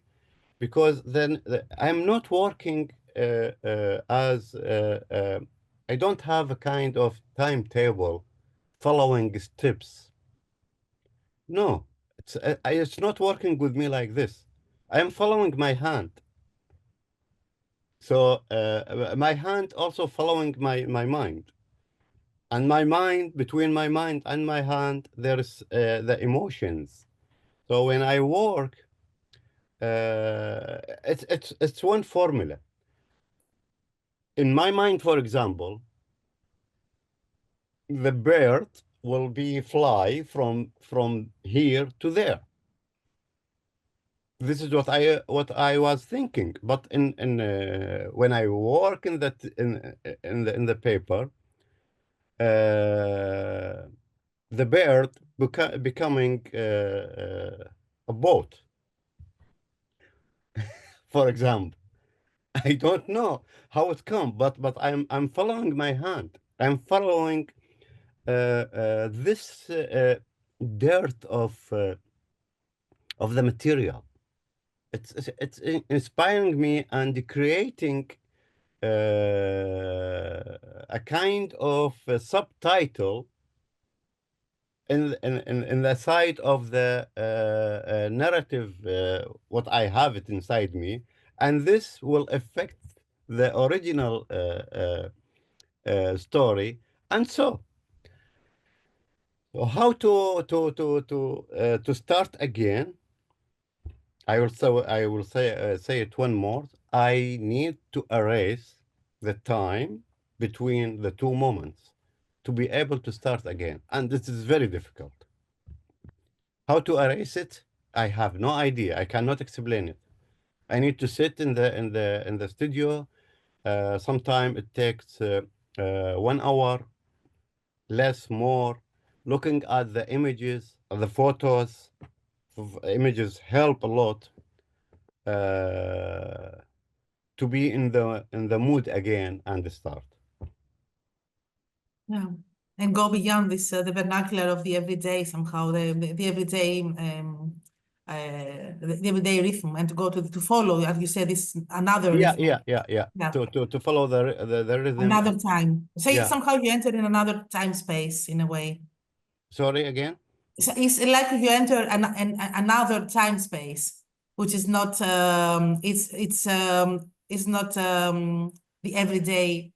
because then I'm not working as I don't have a kind of timetable following steps. No, it's not working with me like this. I am following my hand. So my hand also following my mind. And my mind, between my mind and my hand, there's the emotions. So when I work, it's one formula. In my mind, for example, the bird will be fly from here to there. This is what I was thinking. But in when I work in that in the paper, the bird becoming a boat, for example. I don't know how it come, but I'm following my hand. I'm following this dirt of the material. It's inspiring me and creating a kind of a subtitle in the side of the narrative, what I have it inside me, and this will affect the original story. And so how to start again? I will say it one more. I need to erase the time between the two moments to be able to start again, and this is very difficult. How to erase it? I have no idea. I cannot explain it. I need to sit in the studio. Sometimes it takes 1 hour, less, more, looking at the images, the photos. Images help a lot to be in the mood again and start. Yeah, and go beyond this the vernacular of the everyday somehow, the everyday the everyday rhythm, and to go to follow, as you said, this another Yeah, rhythm. yeah. Yeah. To follow the rhythm. Another time. So Yeah. somehow you enter in another time space in a way. Sorry, again? So it's like you enter another time space, which is not it's not the everyday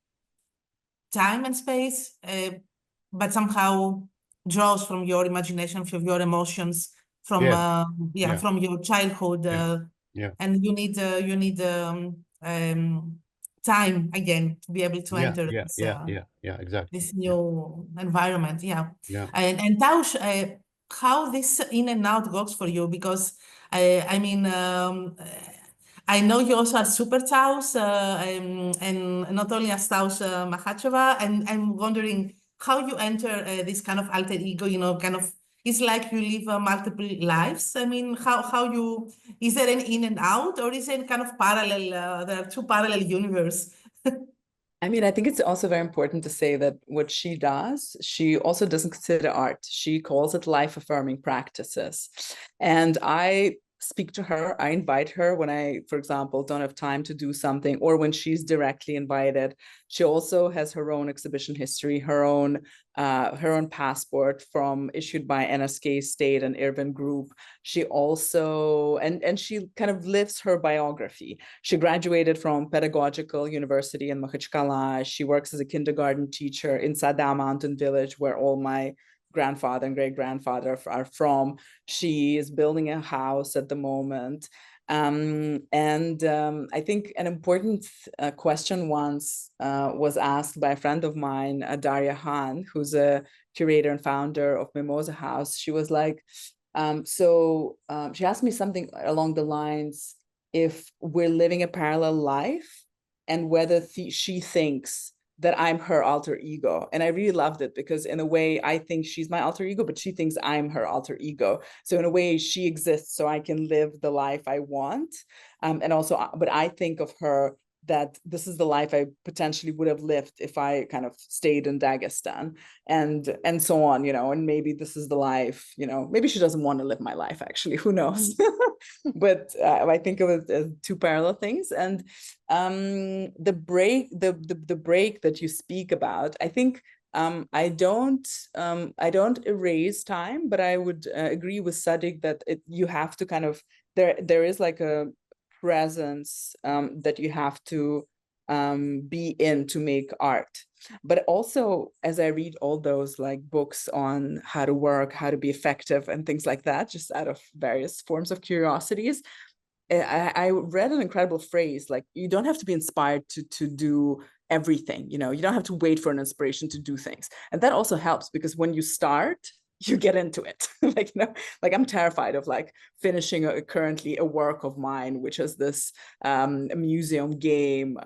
time and space, but somehow draws from your imagination, from your emotions, from Yes. Yeah. from your childhood, Yeah. and you need time again to be able to enter this, exactly. this new environment. Yeah. Yeah. And Taush, how this in and out works for you, because I mean, I know you also are super Taus, and not only as Taus Makhacheva, and I'm wondering how you enter this kind of alter ego, you know, kind of, it's like you live multiple lives. I mean, how you, is there an in and out, or is it kind of parallel, there are two parallel universes? I mean, I think it's also very important to say that what she does, she also doesn't consider art. She calls it life-affirming practices. And I speak to her, I invite her when I, for example, don't have time to do something, or when she's directly invited. She also has her own exhibition history, her own passport issued by NSK State and Irvin Group. She also, and she kind of lives her biography. She graduated from Pedagogical University in Makhacheva. She works as a kindergarten teacher in Sada Mountain Village, where all my grandfather and great-grandfather are from. She is building a house at the moment. I think an important question once was asked by a friend of mine, Daria Han, who's a curator and founder of Mimosa House. She was like, she asked me something along the lines, if we're living a parallel life, and whether she thinks that I'm her alter ego. And I really loved it, because in a way I think she's my alter ego, but she thinks I'm her alter ego. So in a way she exists so I can live the life I want. And also, but I think of her that this is the life I potentially would have lived if I kind of stayed in Dagestan, and so on, you know, and maybe this is the life, you know, maybe she doesn't want to live my life, actually, who knows? But I think of it as two parallel things. And the break that you speak about, I think I don't erase time, but I would agree with Sadik that you have to kind of, there is like a presence that you have to be in to make art. But also, as I read all those like books on how to work, how to be effective and things like that, just out of various forms of curiosities, I read an incredible phrase, like, you don't have to be inspired to do everything, you know, you don't have to wait for an inspiration to do things. And that also helps, because when you start, you get into it. Like, you know, like I'm terrified of like finishing currently a work of mine, which is this museum game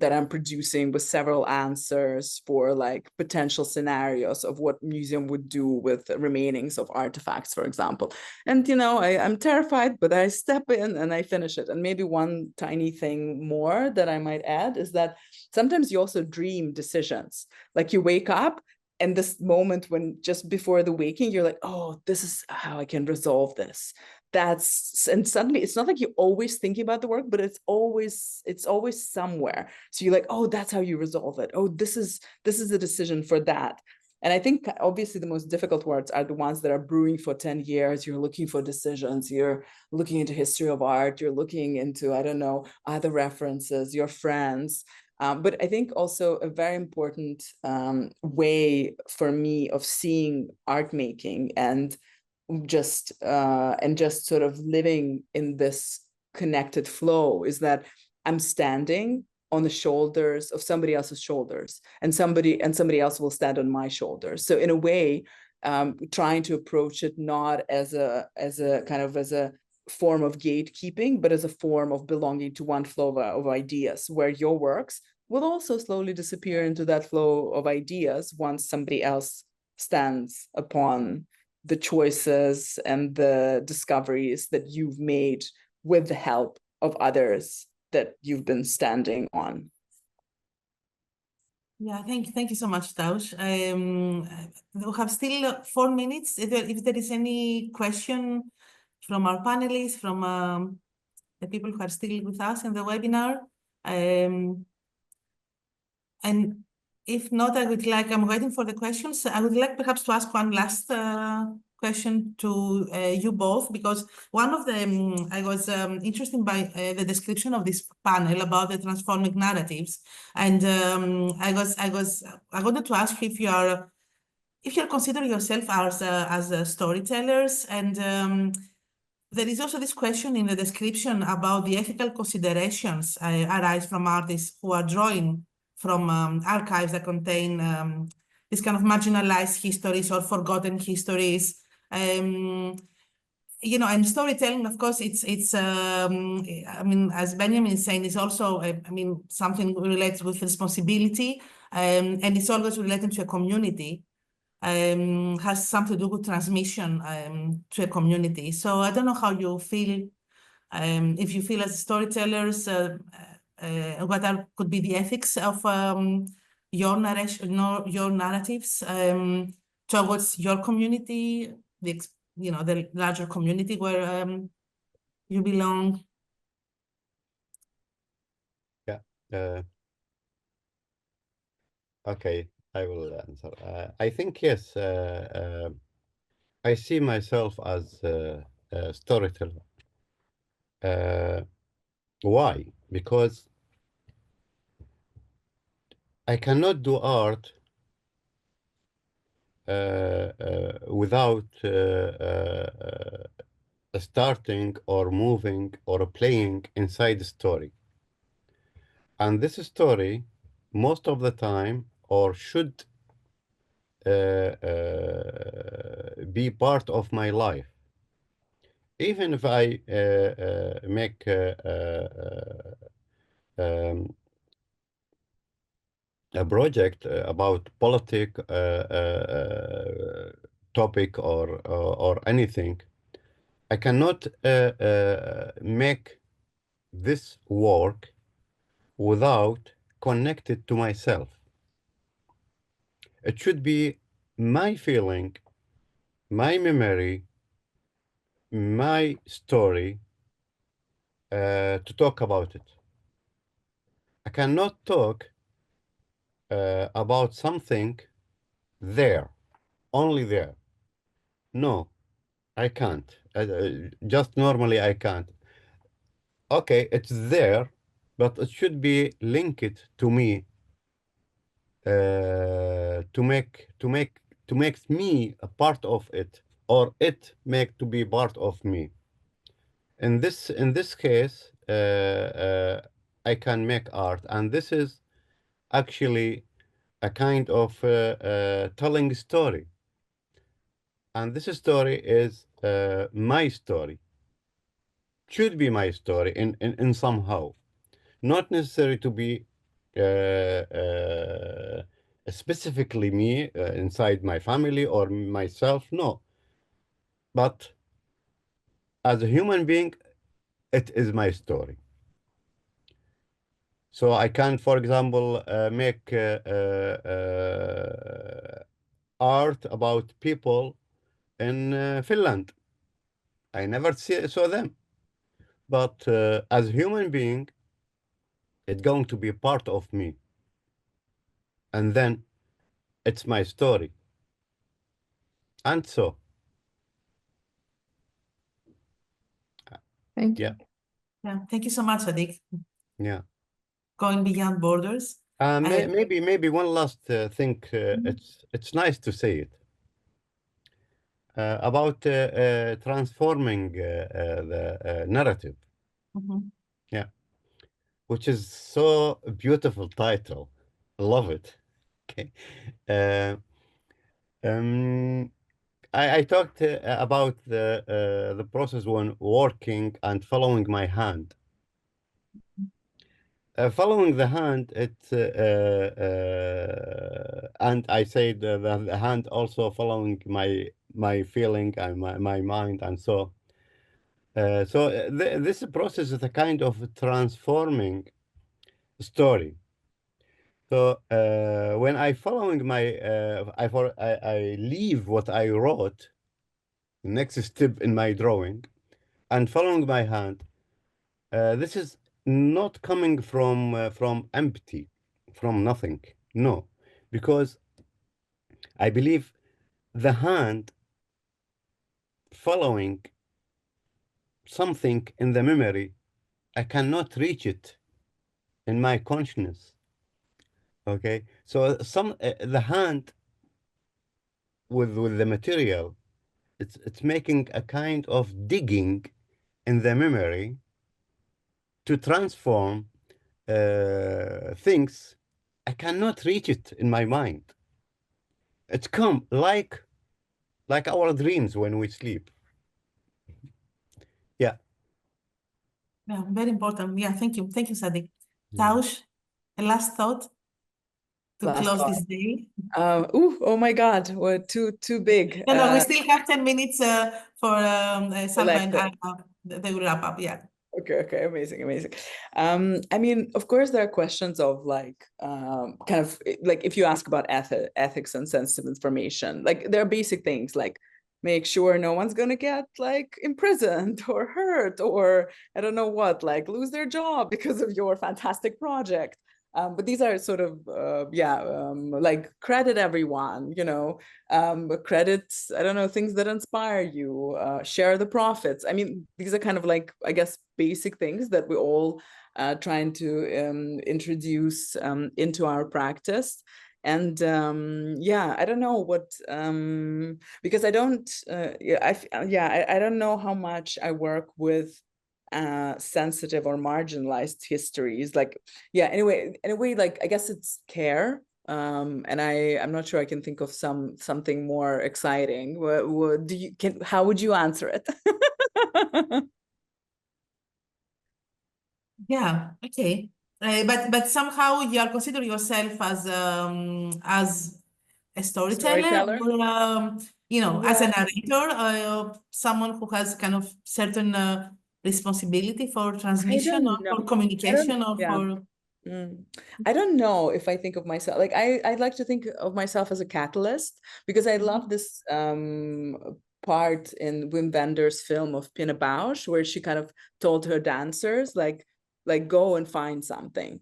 that I'm producing with several answers for like potential scenarios of what museum would do with the remainings of artifacts, for example. And, you know, I'm terrified, but I step in and I finish it. And maybe one tiny thing more that I might add is that sometimes you also dream decisions. Like you wake up, and this moment when just before the waking, you're like, oh, this is how I can resolve this. and suddenly it's not like you're always thinking about the work, but it's always somewhere. So you're like, oh, that's how you resolve it. Oh, this is the decision for that. And I think obviously the most difficult words are the ones that are brewing for 10 years. You're looking for decisions, you're looking into history of art, you're looking into, I don't know, other references, your friends. But I think also a very important way for me of seeing art making and just sort of living in this connected flow is that I'm standing on the shoulders of somebody else's shoulders, and somebody else will stand on my shoulders. So in a way, trying to approach it not as a form of gatekeeping, but as a form of belonging to one flow of ideas, where your works will also slowly disappear into that flow of ideas once somebody else stands upon the choices and the discoveries that you've made with the help of others that you've been standing on. Yeah, thank you so much, Taush. We have still 4 minutes. If there is any question from our panelists, from the people who are still with us in the webinar. And if not, I'm waiting for the questions. I would like perhaps to ask one last question to you both, because one of the, I was interested by the description of this panel about the transforming narratives. And I wanted to ask if you're considering yourself as storytellers, and there is also this question in the description about the ethical considerations arise from artists who are drawing from archives that contain this kind of marginalized histories or forgotten histories. You know, and storytelling, of course, it's I mean, as Benjamin is saying, it's also, I mean, something relates with responsibility, and it's always related to a community. Has something to do with transmission to a community. So I don't know how you feel, if you feel as storytellers, what could be the ethics of your narration, your narratives towards your community, the larger community where you belong. Yeah. Okay, I will answer. I think yes. I see myself as a storyteller. Why? Because I cannot do art without starting or moving or playing inside the story. And this story, most of the time, or should be part of my life. Even if I make a project about politic topic or anything, I cannot make this work without connected to myself. It should be my feeling, my memory, my story to talk about it. I cannot talk about something there, only there. No, I can't. Just normally I can't. Okay, it's there, but it should be linked to me to make me a part of it, or it make to be part of me. In this case, I can make art, and this is actually a kind of telling a story. And this story is my story. Should be my story in somehow. Not necessary to be specifically me inside my family or myself, no. But as a human being, it is my story. So I can, for example, make art about people in Finland. I never saw them. But as a human being, it's going to be a part of me. And then it's my story. And so, Thank yeah, you. Yeah, thank you so much, Sadik. yeah. Going beyond borders. Maybe one last thing. Mhm. It's nice to say it about transforming the narrative. Mhm. Yeah, which is so beautiful title. Love it. Okay. Uh, um, I talked about the process when working and following my hand. Following the hand, and I said the hand also following my feeling and my mind, and so this process is a kind of transforming story. So when I following my I leave what I wrote, next step in my drawing, and following my hand. This is not coming from empty, from nothing. No, because I believe the hand following something in the memory, I cannot reach it in my consciousness. Okay, so the hand with the material, it's making a kind of digging in the memory to transform things. I cannot reach it in my mind. It's come like our dreams when we sleep. Yeah. Yeah, very important. Yeah, thank you. Thank you, Sadik. Mm. Taush, a last thought to Last close thought. this day. Oh my God, we're too big. No, we still have 10 minutes for Salma and Collective. Alma. They will wrap up, yeah. Okay, amazing. I mean, of course, there are questions of like, kind of like if you ask about ethics and sensitive information, like there are basic things like make sure no one's gonna get like imprisoned or hurt or I don't know what, like lose their job because of your fantastic project. But these are sort of, like credit everyone, credits, I don't know, things that inspire you, share the profits. I mean, these are kind of like, I guess, basic things that we all trying to introduce into our practice. And I don't know what, because I don't, I don't know how much I work with sensitive or marginalized histories. Like, anyway, like, I guess it's care. And I'm not sure I can think of something more exciting. How would you answer it? Yeah, okay. But somehow you are considering yourself as a storyteller Storyteller? or as a Yeah. narrator, someone who has kind of certain responsibility for I transmission or don't know. for communication or Yeah. for I don't know if I think of myself like I'd like to think of myself as a catalyst because I love this part in Wim Wenders' film of Pina Bausch where she kind of told her dancers like go and find something.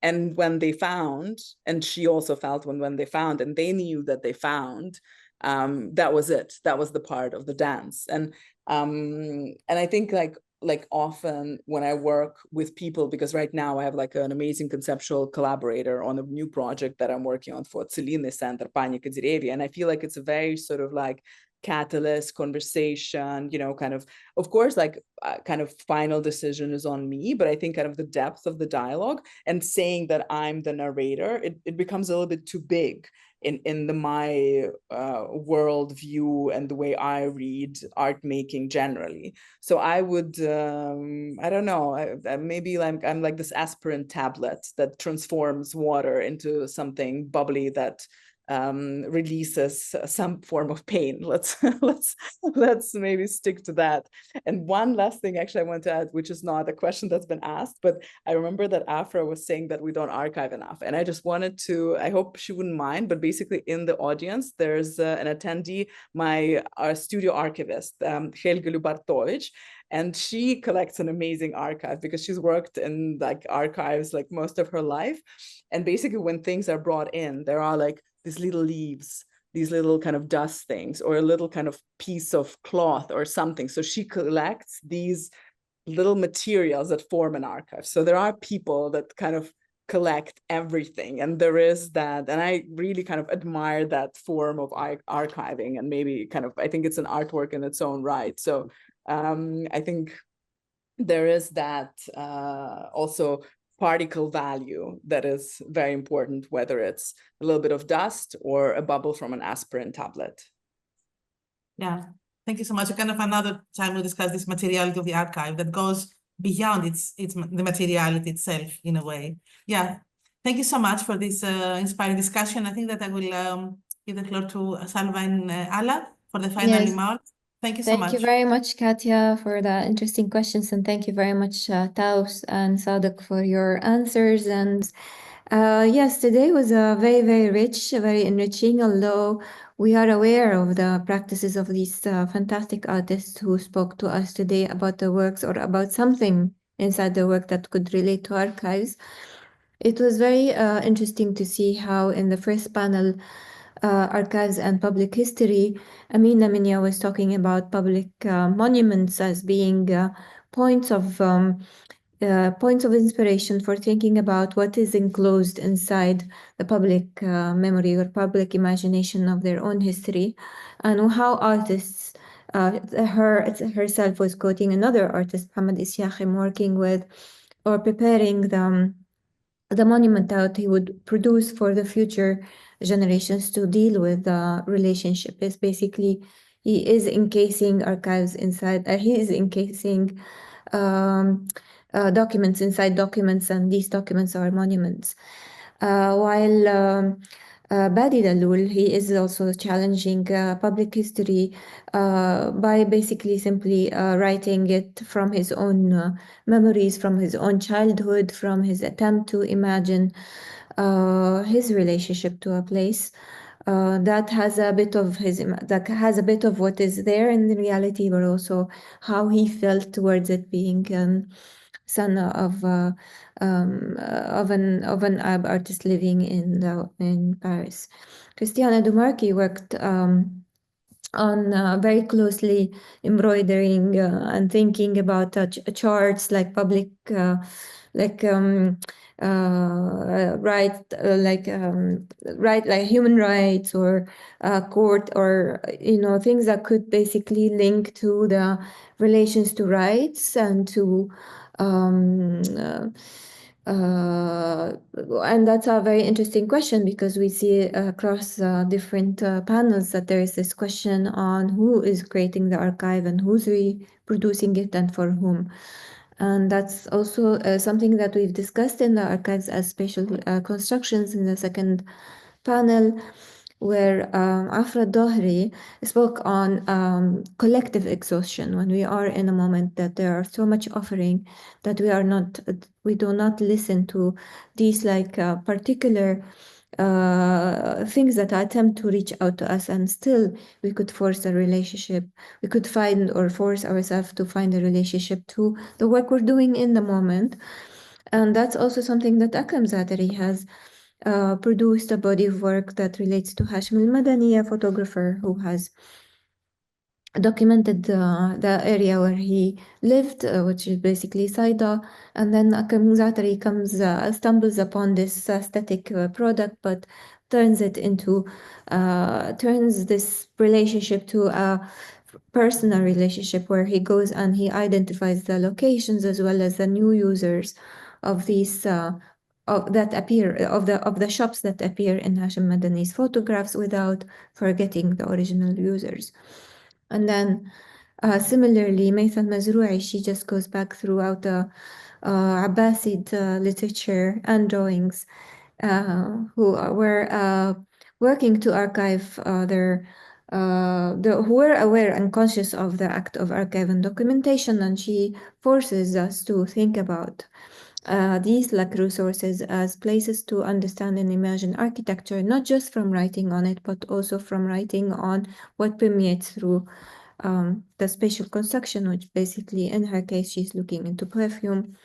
And when they found, and she also felt when they found, and they knew that they found, that was it. That was the part of the dance. And I think like often when I work with people, because right now I have like an amazing conceptual collaborator on a new project that I'm working on for Celine Center, Panika Dерevia. And I feel like it's a very sort of like catalyst conversation, kind of course, like kind of final decision is on me, but I think kind of the depth of the dialogue and saying that I'm the narrator, it becomes a little bit too big in my world view and the way I read art making generally. So I would, I don't know, maybe like I'm like this aspirin tablet that transforms water into something bubbly that releases some form of pain. Let's maybe stick to that. And one last thing actually I want to add, which is not a question that's been asked, but I remember that Arfara was saying that we don't archive enough. And I just wanted to, I hope she wouldn't mind, but basically in the audience, there's an attendee, our studio archivist, Helga Lubartovic, and she collects an amazing archive because she's worked in like archives like most of her life. And basically when things are brought in, there are like these little leaves, these little kind of dust things, or a little kind of piece of cloth or something. So she collects these little materials that form an archive. So there are people that kind of collect everything, and there is that, and I really kind of admire that form of archiving, and maybe kind of, I think it's an artwork in its own right. So I think there is that also particle value that is very important, whether it's a little bit of dust or a bubble from an aspirin tablet. Yeah, thank you so much. Kind of another time we'll discuss this materiality of the archive that goes beyond the materiality itself in a way. Yeah, thank you so much for this inspiring discussion. I think that I will give the floor to Salva and Ala for the final remarks. Thank you so much. Thank you very much, Katia, for the interesting questions, and thank you very much, Taus and Sadik, for your answers. And yes, today was very, very rich, very enriching, although we are aware of the practices of these fantastic artists who spoke to us today about the works or about something inside the work that could relate to archives. It was very interesting to see how in the first panel, Archives and Public History, Amina Minya was talking about public monuments as being points of inspiration for thinking about what is enclosed inside the public memory or public imagination of their own history, and how artists, herself was quoting another artist, Muhammad Isyakhim, working with or preparing the monument that he would produce for the future generations to deal with the relationship. Is basically, he is encasing archives inside, he is encasing documents inside documents, and these documents are monuments. While Badi Dalul, he is also challenging public history by basically simply writing it from his own memories, from his own childhood, from his attempt to imagine his relationship to a place that has a bit of what is there in the reality, but also how he felt towards it, being son of an Arab artist living in Paris. Christiana Dumarchi worked on very closely embroidering and thinking about charts like public like human rights or court, or things that could basically link to the relations to rights and to and that's a very interesting question, because we see across different panels that there is this question on who is creating the archive and who's reproducing it and for whom. And that's also something that we've discussed in the archives as spatial constructions in the second panel, where Afra Dohri spoke on collective exhaustion, when we are in a moment that there are so much offering that we do not listen to these particular things that attempt to reach out to us, and still we could force a relationship. We could find or force ourselves to find a relationship to the work we're doing in the moment. And that's also something that Akram Zatari has produced a body of work that relates to Hashim al-Madani, a photographer who has documented the area where he lived, which is basically Saida, and then Akram Zatari stumbles upon this aesthetic product, but turns this relationship to a personal relationship, where he goes and he identifies the locations as well as the new users of these of the shops that appear in Hashim Madani's photographs, without forgetting the original users. And then similarly, Maythan Mazrou'i, she just goes back throughout the Abbasid literature and drawings, where working to archive who were aware and conscious of the act of archive and documentation, and she forces us to think about these like resources as places to understand and imagine architecture, not just from writing on it, but also from writing on what permeates through the spatial construction, which basically, in her case, she's looking into perfume.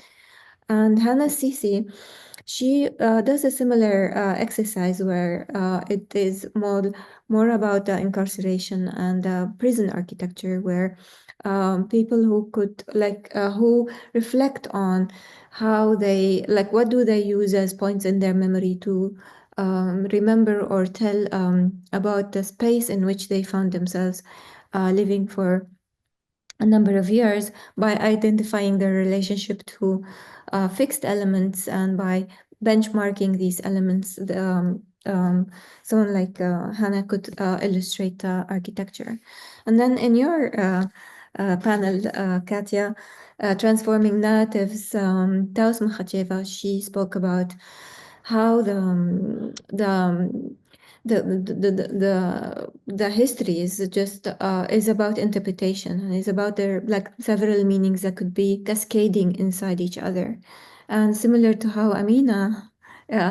And Hannah Sisi, she does a similar exercise where it is more about incarceration and prison architecture, where people who could who reflect on how they what do they use as points in their memory to remember or tell about the space in which they found themselves living for a number of years, by identifying their relationship to fixed elements and by benchmarking these elements. Someone like Hannah could illustrate architecture. And then in your panel, Katia, transforming narratives, Taos Makhacheva, she spoke about how the history is just is about interpretation, and is about their several meanings that could be cascading inside each other. And similar to how Amina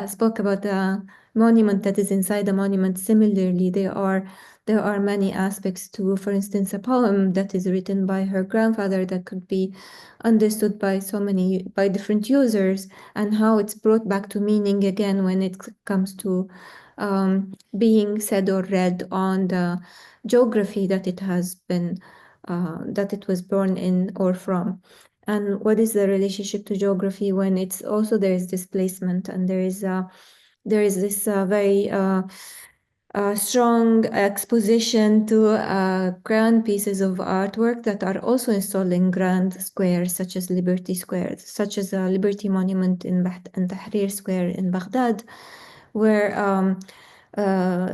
spoke about the monument that is inside the monument, similarly there are many aspects to, for instance, a poem that is written by her grandfather that could be understood by by different users, and how it's brought back to meaning again when it comes to being said or read on the geography that it has been, that it was born in or from. And what is the relationship to geography when it's also there is displacement, and there is this very strong exposition to grand pieces of artwork that are also installed in grand squares, such as Liberty Square, such as a Liberty Monument in Tahrir Square in Baghdad, where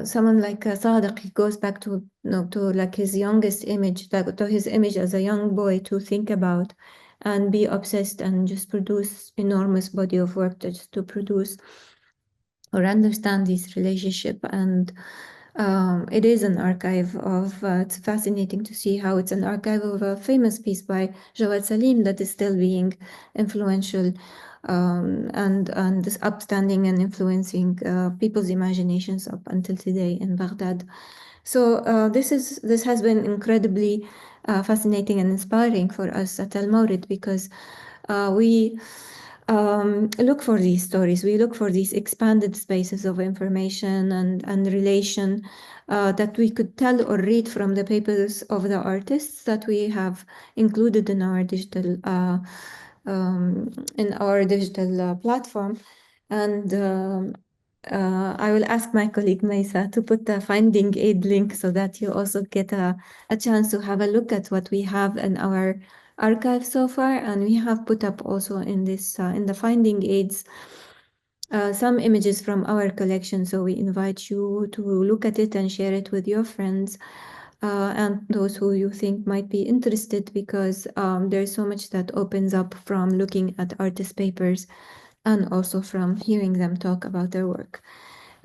someone like Sadik, he goes back to like his youngest image, to his image as a young boy, to think about and be obsessed and just produce enormous body of work just to produce or understand this relationship. And it is an archive of, it's fascinating to see how it's an archive of a famous piece by Jawad Salim that is still being influential and is upstanding and influencing people's imaginations up until today in Baghdad. So this has been incredibly fascinating and inspiring for us at Al Mawrid, because we look for these stories. We look for these expanded spaces of information and relation that we could tell or read from the papers of the artists that we have included in our digital platform. And I will ask my colleague Maisa to put the finding aid link so that you also get a chance to have a look at what we have in our archive so far. And we have put up also in this in the finding aids some images from our collection. So we invite you to look at it and share it with your friends and those who you think might be interested, because there's so much that opens up from looking at artist papers and also from hearing them talk about their work.